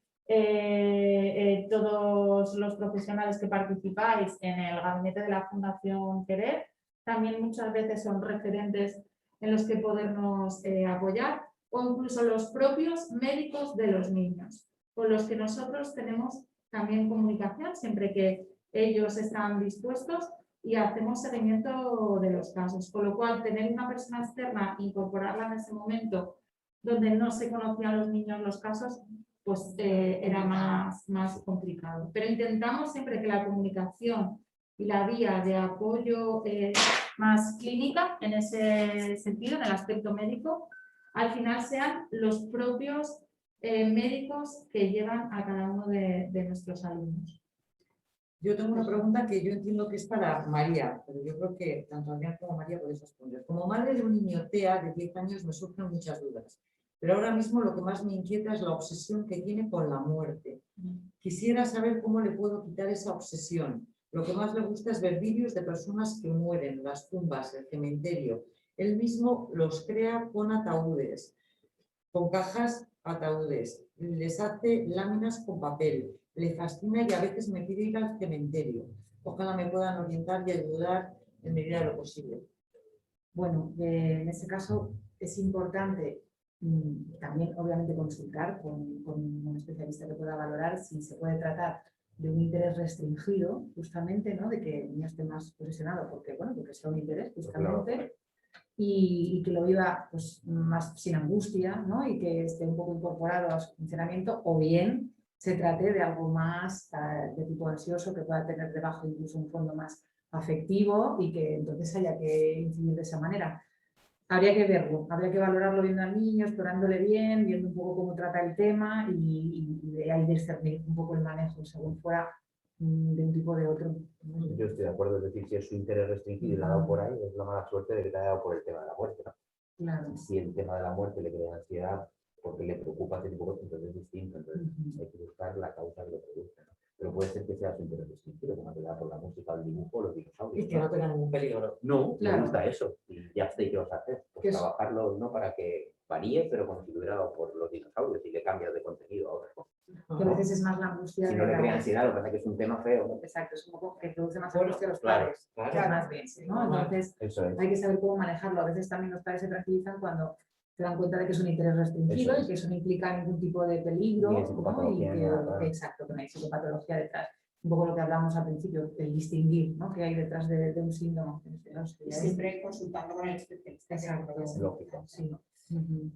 todos los profesionales que participáis en el gabinete de la Fundación Querer, también muchas veces son referentes en los que podernos apoyar, o incluso los propios médicos de los niños, con los que nosotros tenemos también comunicación siempre que ellos están dispuestos y hacemos seguimiento de los casos. Con lo cual, tener una persona externa, incorporarla en ese momento donde no se conocían los niños los casos, pues era más complicado. Pero intentamos siempre que la comunicación y la vía de apoyo más clínica, en ese sentido, en el aspecto médico, al final sean los propios médicos que llevan a cada uno de nuestros alumnos. Yo tengo una pregunta que yo entiendo que es para María, pero yo creo que tanto Adrián como María podéis responder. Como madre de un niño TEA de 10 años me surgen muchas dudas, pero ahora mismo lo que más me inquieta es la obsesión que tiene con la muerte. Quisiera saber cómo le puedo quitar esa obsesión. Lo que más le gusta es ver vídeos de personas que mueren, las tumbas, el cementerio. Él mismo los crea con ataúdes, con cajas ataúdes, les hace láminas con papel, le fascina y a veces me pide ir al cementerio. Ojalá me puedan orientar y ayudar en medida de lo posible. Bueno, en ese caso es importante también obviamente consultar con un especialista que pueda valorar si se puede tratar de un interés restringido, justamente, ¿no? De que el niño esté más presionado, porque sea un interés justamente. Claro. Y que lo viva pues, más sin angustia, ¿no? Y que esté un poco incorporado a su funcionamiento, o bien se trate de algo más de tipo ansioso, que pueda tener debajo incluso un fondo más afectivo y que entonces haya que incidir de esa manera. Habría que verlo, habría que valorarlo viendo al niño, explorándole bien, viendo un poco cómo trata el tema y de ahí discernir un poco el manejo según fuera de un tipo o de otro. Yo estoy de acuerdo, es decir, si es su interés restringido y le ha dado por ahí, es la mala suerte de que te haya dado por el tema de la muerte, ¿no? Claro. Si el tema de la muerte le crea ansiedad porque le preocupa ese tipo de cosas, entonces es distinto, entonces hay que buscar la causa que lo produce, ¿no? Pero puede ser que sea su interés restringido, como te da por la música, el dibujo, los dinosaurios. Y que no tenga ningún peligro. No, claro. Me gusta eso. Y ya sé qué vas a hacer. Pues trabajarlo no para que varíe, pero como si lo hubiera dado por los dinosaurios y le cambias de contenido a otra cosa. Que a veces es más la angustia. Si no le crea ansiedad, lo que pasa es que es un tema feo, ¿no? Exacto, es un poco que produce más angustia a los claro, padres. claro. Más bien, ¿no? Entonces hay que saber cómo manejarlo. A veces también los padres se tranquilizan cuando se dan cuenta de que es un interés restringido y que eso no implica ningún tipo de peligro, ¿no? Y que, exacto, que no hay psicopatología detrás. Un poco lo que hablábamos al principio, el distinguir, ¿no? Que hay detrás de un síndrome. Siempre consultando con el especialista. Exacto, es lógico. Sí.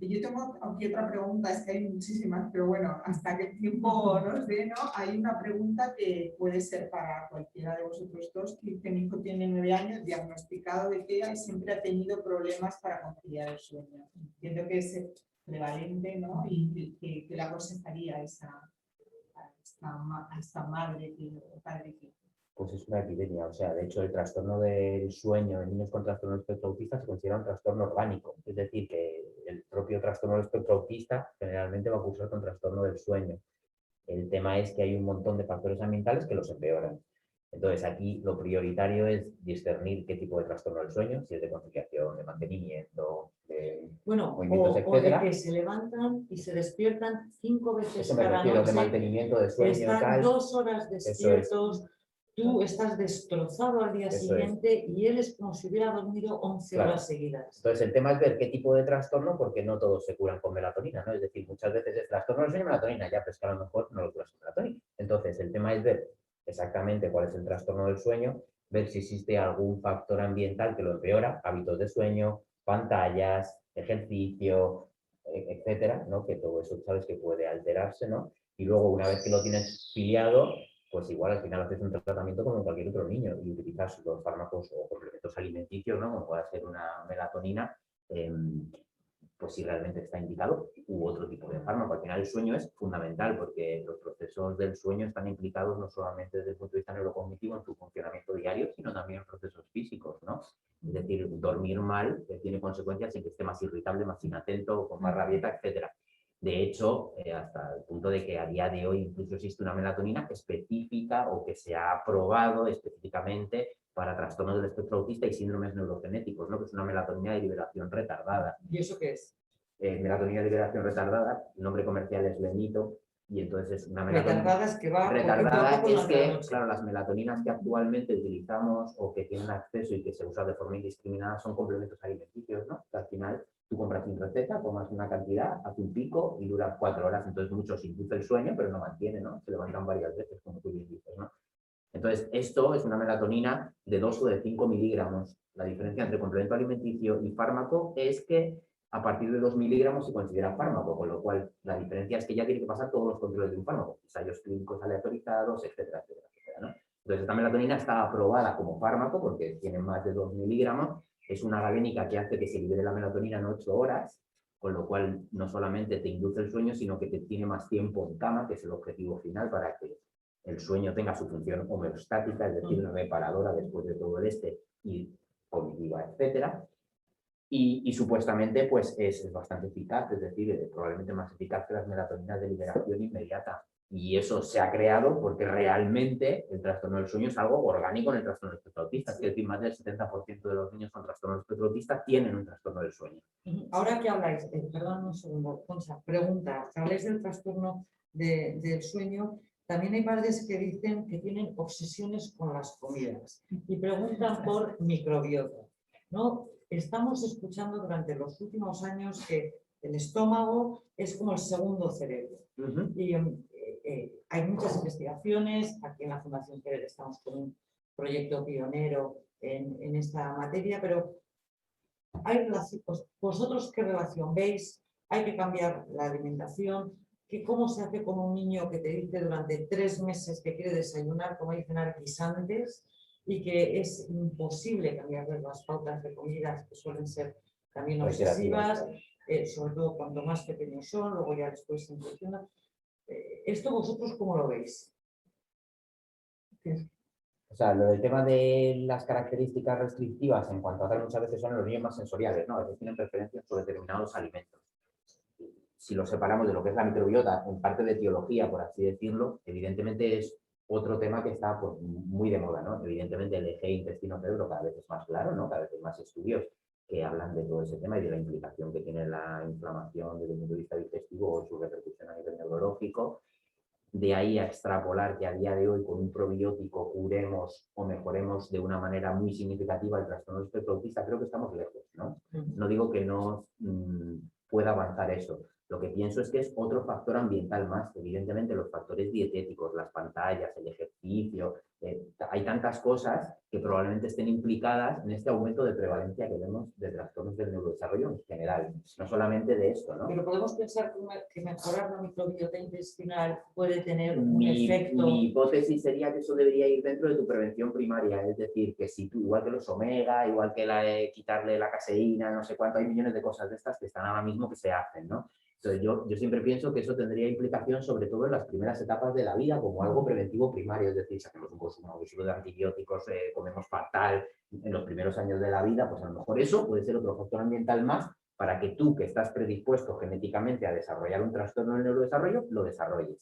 Y yo tengo aquí otra pregunta, es que hay muchísimas, pero bueno, hasta que el tiempo nos dé, ¿no? Hay una pregunta que puede ser para cualquiera de vosotros dos, que mi hijo tiene 9 años, diagnosticado de TEA y siempre ha tenido problemas para conciliar el sueño. Entiendo que es prevalente, ¿no? Y que le aconsejaría a esta madre o padre que... Pues es una epidemia, o sea, de hecho el trastorno del sueño en niños con trastorno del espectro autista se considera un trastorno orgánico, es decir, que el propio trastorno del espectro autista generalmente va a cursar con trastorno del sueño. El tema es que hay un montón de factores ambientales que los empeoran. Entonces aquí lo prioritario es discernir qué tipo de trastorno del sueño, si es de conciliación, de mantenimiento, de movimientos, o de etcétera. que se levantan y se despiertan 5 veces Eso me cada refiero, noche, de mantenimiento de sueño, están tal. 2 horas despiertos, tú estás destrozado al día siguiente y él es como si hubiera dormido 11 horas seguidas. Entonces el tema es ver qué tipo de trastorno, porque no todos se curan con melatonina, ¿no? Es decir, muchas veces es trastorno del sueño y melatonina, ya, pero es que a lo mejor no lo curas con melatonina. Entonces el tema es ver exactamente cuál es el trastorno del sueño, ver si existe algún factor ambiental que lo empeora, hábitos de sueño, pantallas, ejercicio, etcétera, ¿no? Que todo eso sabes que puede alterarse, ¿no? Y luego una vez que lo tienes filiado, pues igual al final haces un tratamiento como cualquier otro niño y utilizas los fármacos o complementos alimenticios, ¿no? Como puede ser una melatonina, pues si realmente está indicado, u otro tipo de fármaco. Al final el sueño es fundamental porque los procesos del sueño están implicados no solamente desde el punto de vista neurocognitivo en tu funcionamiento diario, sino también en procesos físicos, ¿no? Es decir, dormir mal tiene consecuencias en que esté más irritable, más inatento, con más rabieta, etcétera. De hecho, hasta el punto de que a día de hoy incluso existe una melatonina específica o que se ha aprobado específicamente para trastornos del espectro autista y síndromes neurogenéticos, ¿no? Que es una melatonina de liberación retardada. ¿Y eso qué es? Melatonina de liberación retardada, el nombre comercial es Lenito, y entonces es una melatonina Retardadas que va poquito a retardada. poco Es durante la que, noche. claro, las melatoninas que actualmente utilizamos o que tienen acceso y que se usan de forma indiscriminada son complementos alimenticios, ¿no? Que al final tú compras sin receta, tomas una cantidad, hace un pico y dura 4 horas, entonces muchos induce el sueño, pero no mantiene, ¿no? Se levantan varias veces, como tú bien dices, ¿no? Entonces, esto es una melatonina de 2 o de 5 miligramos. La diferencia entre complemento alimenticio y fármaco es que a partir de 2 miligramos se considera fármaco, con lo cual la diferencia es que ya tiene que pasar todos los controles de un fármaco, ensayos clínicos aleatorizados, etcétera, etcétera, etcétera, ¿no? Entonces, esta melatonina está aprobada como fármaco porque tiene más de 2 miligramos. Es una galénica que hace que se libere la melatonina en 8 horas, con lo cual no solamente te induce el sueño, sino que te tiene más tiempo en cama, que es el objetivo final para que el sueño tenga su función homeostática, es decir, reparadora después de todo el y cognitiva, etcétera. Y supuestamente pues es bastante eficaz, es decir, probablemente más eficaz que las melatoninas de liberación inmediata. Y eso se ha creado porque realmente el trastorno del sueño es algo orgánico en el trastorno del espectro autista. Es decir, más del 70% de los niños con trastorno del espectro autista tienen un trastorno del sueño. Ahora que habláis, perdón un segundo, Concha, pregunta, que habláis del trastorno del sueño, también hay padres que dicen que tienen obsesiones con las comidas y preguntan por microbiota, ¿no? Estamos escuchando durante los últimos años que el estómago es como el segundo cerebro. Y hay muchas investigaciones, aquí en la Fundación Querer estamos con un proyecto pionero en esta materia, pero ¿hay relación? ¿Vosotros qué relación veis? ¿Hay que cambiar la alimentación? ¿Cómo se hace con un niño que te dice durante 3 meses que quiere desayunar, como dicen, guisantes y que es imposible cambiarle las pautas de comidas que suelen ser también obsesivas, sobre todo cuando más pequeños son, luego ya después se impresiona? ¿Esto vosotros cómo lo veis? O sea, lo del tema de las características restrictivas en cuanto a tal, muchas veces son los niños más sensoriales, ¿no? A veces tienen preferencias por determinados alimentos. Si lo separamos de lo que es la microbiota, en parte de etiología, por así decirlo, evidentemente es otro tema que está pues, muy de moda, ¿no? Evidentemente el eje intestino-cerebro cada vez es más claro, ¿no? Cada vez hay más estudios que hablan de todo ese tema y de la implicación que tiene la inflamación desde el punto de vista digestivo o su repercusión a nivel neurológico. De ahí a extrapolar que a día de hoy con un probiótico curemos o mejoremos de una manera muy significativa el trastorno del espectro autista, creo que estamos lejos, ¿no? No digo que no pueda avanzar eso. Lo que pienso es que es otro factor ambiental más. Evidentemente los factores dietéticos, las pantallas, el ejercicio, hay tantas cosas que probablemente estén implicadas en este aumento de prevalencia que vemos de trastornos del neurodesarrollo en general, no solamente de esto, ¿no? Pero podemos pensar que mejorar la microbiota intestinal puede tener un efecto. Mi hipótesis sería que eso debería ir dentro de tu prevención primaria, es decir, que si tú, igual que los omega, igual que quitarle la caseína, no sé cuánto, hay millones de cosas de estas que están ahora mismo que se hacen, ¿no? Entonces yo siempre pienso que eso tendría implicación sobre todo en las primeras etapas de la vida como algo preventivo primario, es decir, si hacemos un consumo abusivo de antibióticos, comemos fatal en los primeros años de la vida, pues a lo mejor eso puede ser otro factor ambiental más para que tú, que estás predispuesto genéticamente a desarrollar un trastorno del neurodesarrollo, lo desarrolles.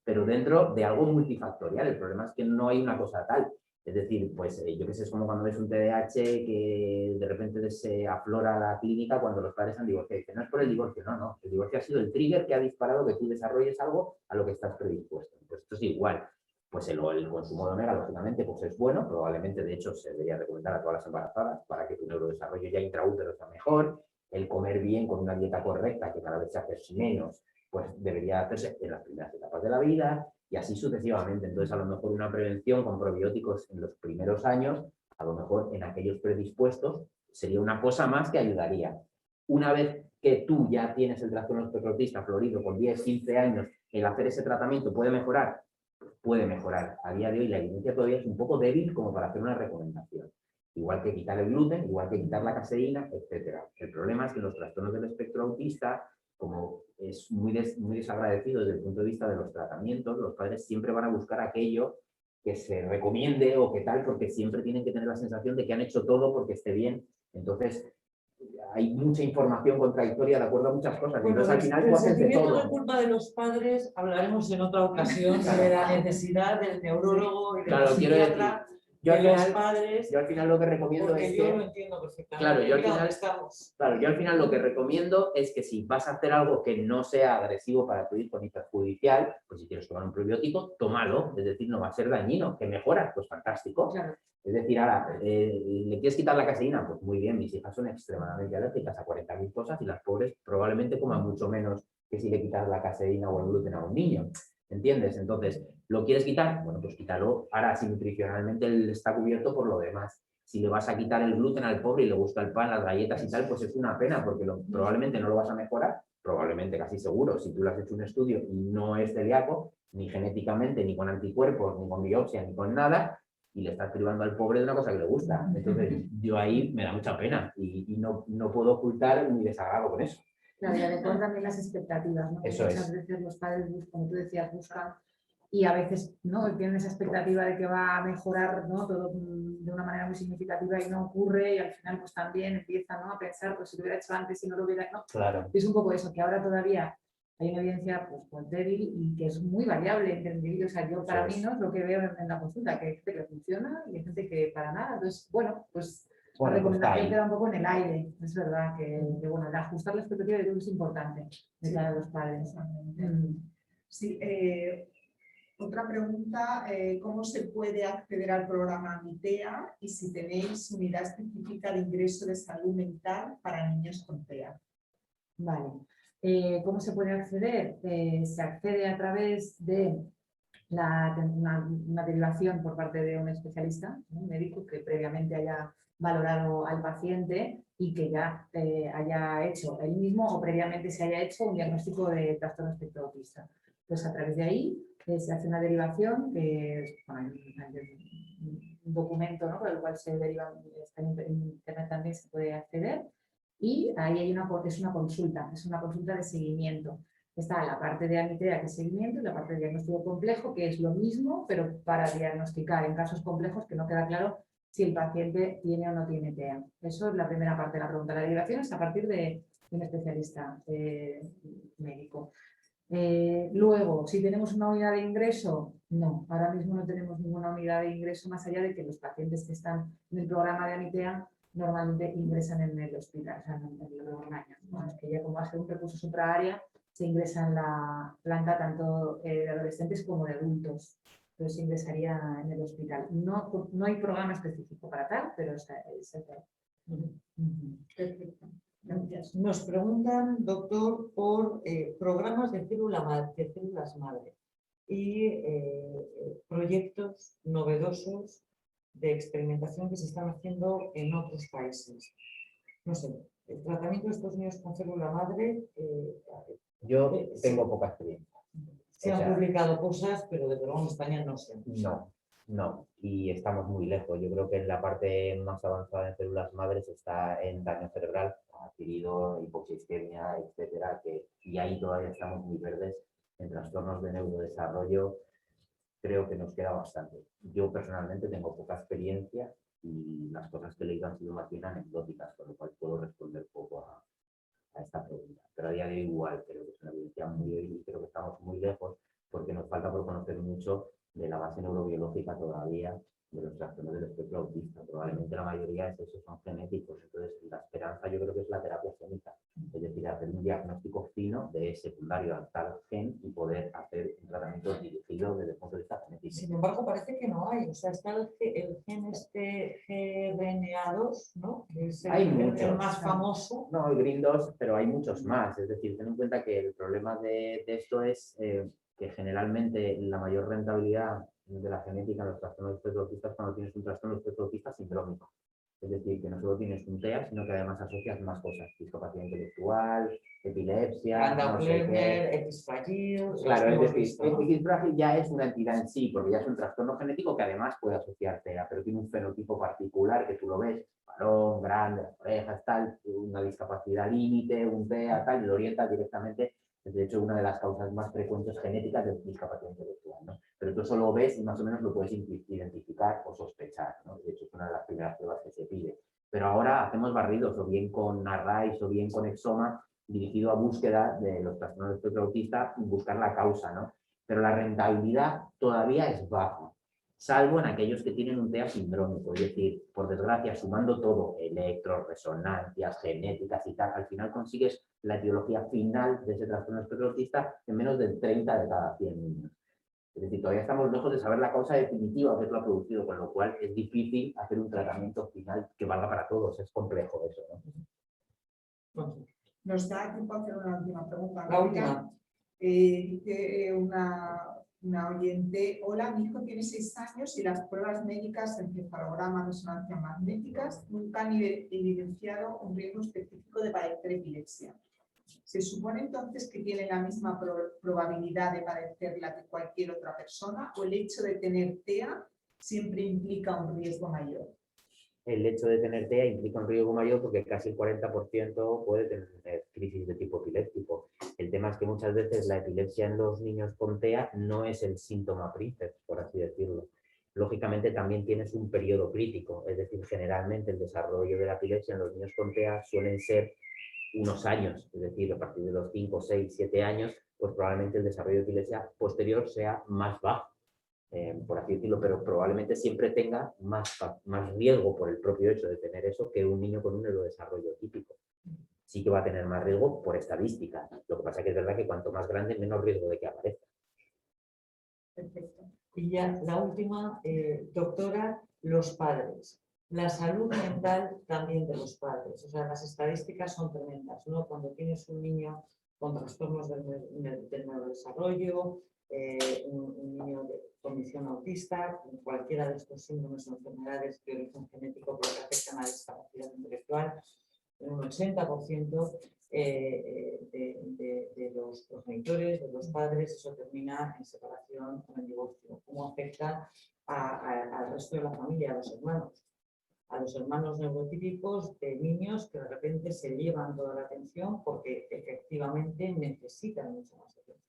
Pero dentro de algo multifactorial. El problema es que no hay una cosa tal. Es decir, pues yo qué sé, es como cuando ves un TDAH que de repente se aflora a la clínica cuando los padres han divorciado. Dicen, no es por el divorcio, no. El divorcio ha sido el trigger que ha disparado que tú desarrolles algo a lo que estás predispuesto. Pues esto es igual. Pues el consumo de omega, lógicamente, pues es bueno. Probablemente, de hecho, se debería recomendar a todas las embarazadas para que tu neurodesarrollo ya intraútero sea mejor. El comer bien con una dieta correcta, que cada vez se hace menos, pues debería hacerse en las primeras etapas de la vida y así sucesivamente. Entonces, a lo mejor una prevención con probióticos en los primeros años, a lo mejor en aquellos predispuestos, sería una cosa más que ayudaría. Una vez que tú ya tienes el trastorno espectro autista florido con 10, 15 años, el hacer ese tratamiento puede mejorar. Puede mejorar. A día de hoy la evidencia todavía es un poco débil como para hacer una recomendación. Igual que quitar el gluten, igual que quitar la caseína, etc. El problema es que los trastornos del espectro autista, como es muy desagradecido desde el punto de vista de los tratamientos, los padres siempre van a buscar aquello que se recomiende o que tal, porque siempre tienen que tener la sensación de que han hecho todo porque esté bien. Entonces, hay mucha información contradictoria de acuerdo a muchas cosas. Bueno, entonces, al final tú el haces de sentimiento todo. de culpa de los padres hablaremos en otra ocasión de la necesidad del neurólogo y del Claro, quiero psiquiatra. Yo al de los final- padres, Yo al final lo que recomiendo porque es yo que... lo entiendo perfectamente. Claro, yo al Mira final- dónde estamos. Claro, yo al final lo que recomiendo es que si vas a hacer algo que no sea agresivo para tu hijo ni perjudicial, pues si quieres tomar un probiótico, tómalo, es decir, no va a ser dañino, que mejora, pues fantástico. Claro. Es decir, ahora, ¿le quieres quitar la caseína? Pues muy bien, mis hijas son extremadamente alérgicas a 40.000 cosas y las pobres probablemente coman mucho menos que si le quitas la caseína o el gluten a un niño, ¿entiendes? Entonces, ¿lo quieres quitar? Bueno, pues quítalo. Ahora, si nutricionalmente él está cubierto por lo demás. Si le vas a quitar el gluten al pobre y le gusta el pan, las galletas y tal, pues es una pena porque probablemente no lo vas a mejorar, probablemente casi seguro, si tú le has hecho un estudio y no es celíaco, ni genéticamente, ni con anticuerpos, ni con biopsia, ni con nada, y le estás privando al pobre de una cosa que le gusta. Entonces, yo ahí me da mucha pena y no puedo ocultar mi desagrado con eso. Claro, y adecuar también las expectativas, ¿no? Eso Muchas es. veces los padres, como tú decías, buscan y a veces no tienen esa expectativa de que va a mejorar, ¿no? Todo de una manera muy significativa y no ocurre y al final pues también empiezan, ¿no? A pensar pues si lo hubiera hecho antes, si no lo hubiera... No. Claro. Es un poco eso, que ahora todavía hay una evidencia pues débil y que es muy variable entre individuos. O sea, yo para mí no es lo que veo en la consulta, que hay gente que funciona y hay gente que para nada. Entonces, bueno, pues la Bueno, pues está recomendación ahí. queda un poco en el aire. Es verdad que bueno, el ajustar la expectativa yo creo que es importante de cara a los padres. Sí, otra pregunta, ¿cómo se puede acceder al programa MITEA y si tenéis unidad específica de ingreso de salud mental para niños con TEA? Vale. ¿Cómo se puede acceder? Se accede a través de una derivación por parte de un especialista, un médico que previamente haya valorado al paciente y que ya haya hecho él mismo o previamente se haya hecho un diagnóstico de trastorno espectro autista. Pues a través de ahí se hace una derivación que es un documento, ¿no? Por el cual se deriva, está en internet también se puede acceder y ahí hay es una consulta de seguimiento. Está la parte de AMITEA, que es seguimiento, y la parte de diagnóstico complejo, que es lo mismo, pero para diagnosticar en casos complejos que no queda claro si el paciente tiene o no tiene TEA. Eso es la primera parte de la pregunta. La derivación es a partir de un especialista médico. Luego, si tenemos una unidad de ingreso, no, ahora mismo no tenemos ninguna unidad de ingreso más allá de que los pacientes que están en el programa de AMITEA normalmente ingresan en el hospital, o sea, en el Orgaño. Bueno, es que ya como va a ser un recurso supraárea, se ingresa en la planta tanto de adolescentes como de adultos. Entonces se ingresaría en el hospital. No hay programa específico para tal, pero es el Perfecto. Gracias. Nos preguntan, doctor, por programas de células madre y proyectos novedosos de experimentación que se están haciendo en otros países. No sé, el tratamiento de estos niños con célula madre. Yo tengo poca experiencia. Se O sea, han publicado cosas, pero desde luego en España no se han visto. No, y estamos muy lejos. Yo creo que en la parte más avanzada de células madres está en daño cerebral adquirido, hipoxisquemia, etcétera, y ahí todavía estamos muy verdes. En trastornos de neurodesarrollo creo que nos queda bastante. Yo personalmente tengo poca experiencia y las cosas que he leído han sido más bien anecdóticas, con lo cual puedo responder poco a esta pregunta. Pero a día de hoy igual creo que es una evidencia muy débil y creo que estamos muy lejos porque nos falta por conocer mucho de la base neurobiológica todavía de los trastornos del espectro autista. Probablemente la mayoría de esos son genéticos, entonces la esperanza yo creo que es la terapia génica, es decir, hacer un diagnóstico fino de secundario al tal gen y poder hacer un tratamiento dirigido desde el punto de vista genético. Sin embargo, parece que no hay. O sea, está el gen GRNA2, ¿no? Que es el más famoso. No, el Green2, pero hay muchos más. Es decir, ten en cuenta que el problema de esto es que generalmente la mayor rentabilidad de la genética en los trastornos espectro autista es cuando tienes un trastorno espectro autista sindrómico. Es decir, que no solo tienes un TEA, sino que además asocias más cosas. Discapacidad intelectual, epilepsia, no sé qué. X frágil. Claro, es decir, X frágil ya es una entidad en sí, porque ya es un trastorno genético que además puede asociar TEA, pero tiene un fenotipo particular que tú lo ves, varón, grande, las orejas, tal, una discapacidad límite, un TEA, tal, y lo orientas directamente. De hecho, una de las causas más frecuentes genéticas de discapacidad intelectual, ¿no? Pero tú solo ves y más o menos lo puedes identificar o sospechar, ¿no? De hecho, es una de las primeras pruebas que se pide. Pero ahora hacemos barridos, o bien con Arrays o bien con Exoma, dirigido a búsqueda de los trastornos del espectro autista y buscar la causa, ¿no? Pero la rentabilidad todavía es baja. salvo en aquellos que tienen un TEA sindrómico, es decir, por desgracia, sumando todo, electros, resonancias, genéticas y tal, al final consigues la etiología final de ese trastorno espectro autista en menos del 30 de cada 100 niños. Es decir, todavía estamos lejos de saber la causa definitiva que lo ha producido, con lo cual es difícil hacer un tratamiento final que valga para todos, es complejo eso, ¿no? Nos da tiempo a hacer una última pregunta. La última. Dice una oyente: hola, mi hijo tiene 6 años y las pruebas médicas, encefalograma, resonancias magnéticas, nunca han evidenciado un riesgo específico de padecer epilepsia. ¿Se supone entonces que tiene la misma probabilidad de padecerla que cualquier otra persona, o el hecho de tener TEA siempre implica un riesgo mayor? El hecho de tener TEA implica un riesgo mayor porque casi el 40% puede tener crisis de tipo epiléptico. El tema es que muchas veces la epilepsia en los niños con TEA no es el síntoma príncipe, por así decirlo. Lógicamente también tienes un periodo crítico, es decir, generalmente el desarrollo de la epilepsia en los niños con TEA suelen ser unos años, es decir, a partir de los 5, 6, 7 años, pues probablemente el desarrollo de epilepsia posterior sea más bajo. Por así decirlo, pero probablemente siempre tenga más riesgo por el propio hecho de tener eso que un niño con un neurodesarrollo típico. Sí que va a tener más riesgo por estadística. Lo que pasa es que es verdad que cuanto más grande, menos riesgo de que aparezca. Perfecto. Y ya la última, doctora, los padres. La salud mental también de los padres. O sea, las estadísticas son tremendas, ¿no? Cuando tienes un niño con trastornos del neurodesarrollo, un niño de condición autista, con cualquiera de estos síndromes o enfermedades de origen genético pero que afectan a la discapacidad intelectual, en un 80% de los progenitores, de los padres, eso termina en separación o en divorcio. ¿Cómo afecta al resto de la familia, a los hermanos? A los hermanos neurotípicos de niños que de repente se llevan toda la atención porque efectivamente necesitan mucho más atención.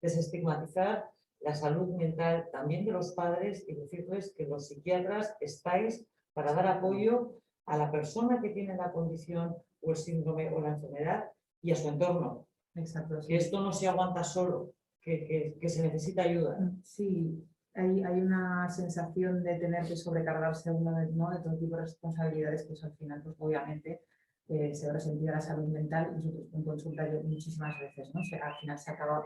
Desestigmatizar la salud mental también de los padres y decirles que los psiquiatras estáis para dar apoyo a la persona que tiene la condición o el síndrome o la enfermedad y a su entorno. Exacto, sí. Que esto no se aguanta solo, que se necesita ayuda. Sí, hay una sensación de tener que sobrecargarse uno ¿no? de todo tipo de responsabilidades, que eso al final, pues obviamente, se va a resentir la salud mental. Nosotros en consulta yo muchísimas veces, ¿no? Al final se acaba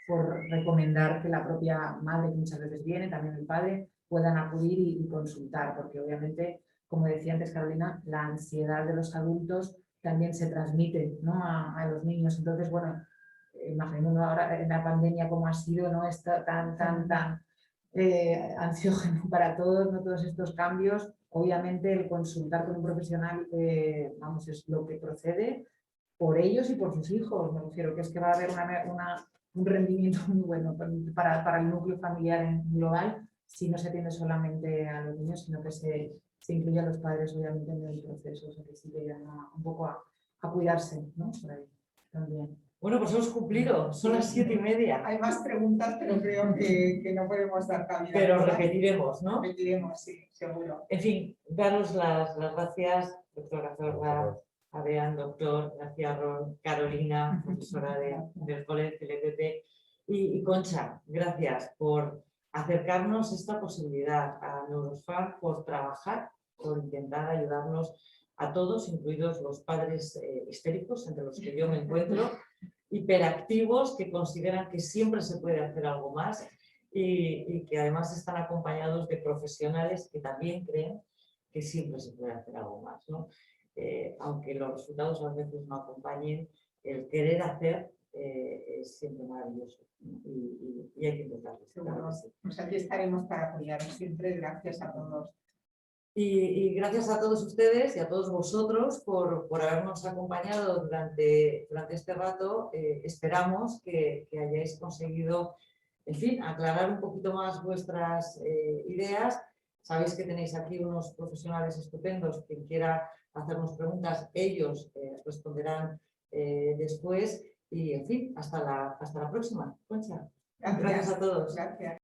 por recomendar que la propia madre, que muchas veces viene, también el padre, puedan acudir y consultar, porque obviamente, como decía antes Carolina, la ansiedad de los adultos también se transmite, ¿no? a los niños. Entonces, bueno, imaginemos ahora en la pandemia cómo ha sido, ¿no? Está tan ansiógeno para todos, ¿no? Todos estos cambios. Obviamente el consultar con un profesional, vamos, es lo que procede por ellos y por sus hijos. Me refiero que es que va a haber un rendimiento muy bueno para el núcleo familiar en global, si no se atiende solamente a los niños, sino que se incluye a los padres, obviamente, en el proceso. O sea, que sí que llegan un poco a cuidarse, ¿no? Por ahí también. Bueno, pues hemos cumplido, son las 7:30. Hay más preguntas, pero creo que no podemos dar cabida. Pero repetiremos, ¿no? Repetiremos, sí, seguro. En fin, daros las gracias, doctora Zorra, Adrián, doctor, García Ron, Carolina, profesora del Colegio LPP, y Concha, gracias por acercarnos esta posibilidad a Neurosfam, por trabajar, por intentar ayudarnos a todos, incluidos los padres histéricos, entre los que yo me encuentro, hiperactivos, que consideran que siempre se puede hacer algo más y que además están acompañados de profesionales que también creen que siempre se puede hacer algo más, ¿no? Aunque los resultados a veces no acompañen, el querer hacer es siempre maravilloso y hay que intentarlo. Seguro. Pues aquí estaremos para apoyaros siempre. Gracias a todos. Y gracias a todos ustedes y a todos vosotros por habernos acompañado durante este rato. Esperamos que hayáis conseguido, en fin, aclarar un poquito más vuestras ideas. Sabéis que tenéis aquí unos profesionales estupendos. Quien quiera hacernos preguntas, ellos responderán después. Y, en fin, hasta la próxima. Concha. Gracias a todos. Gracias.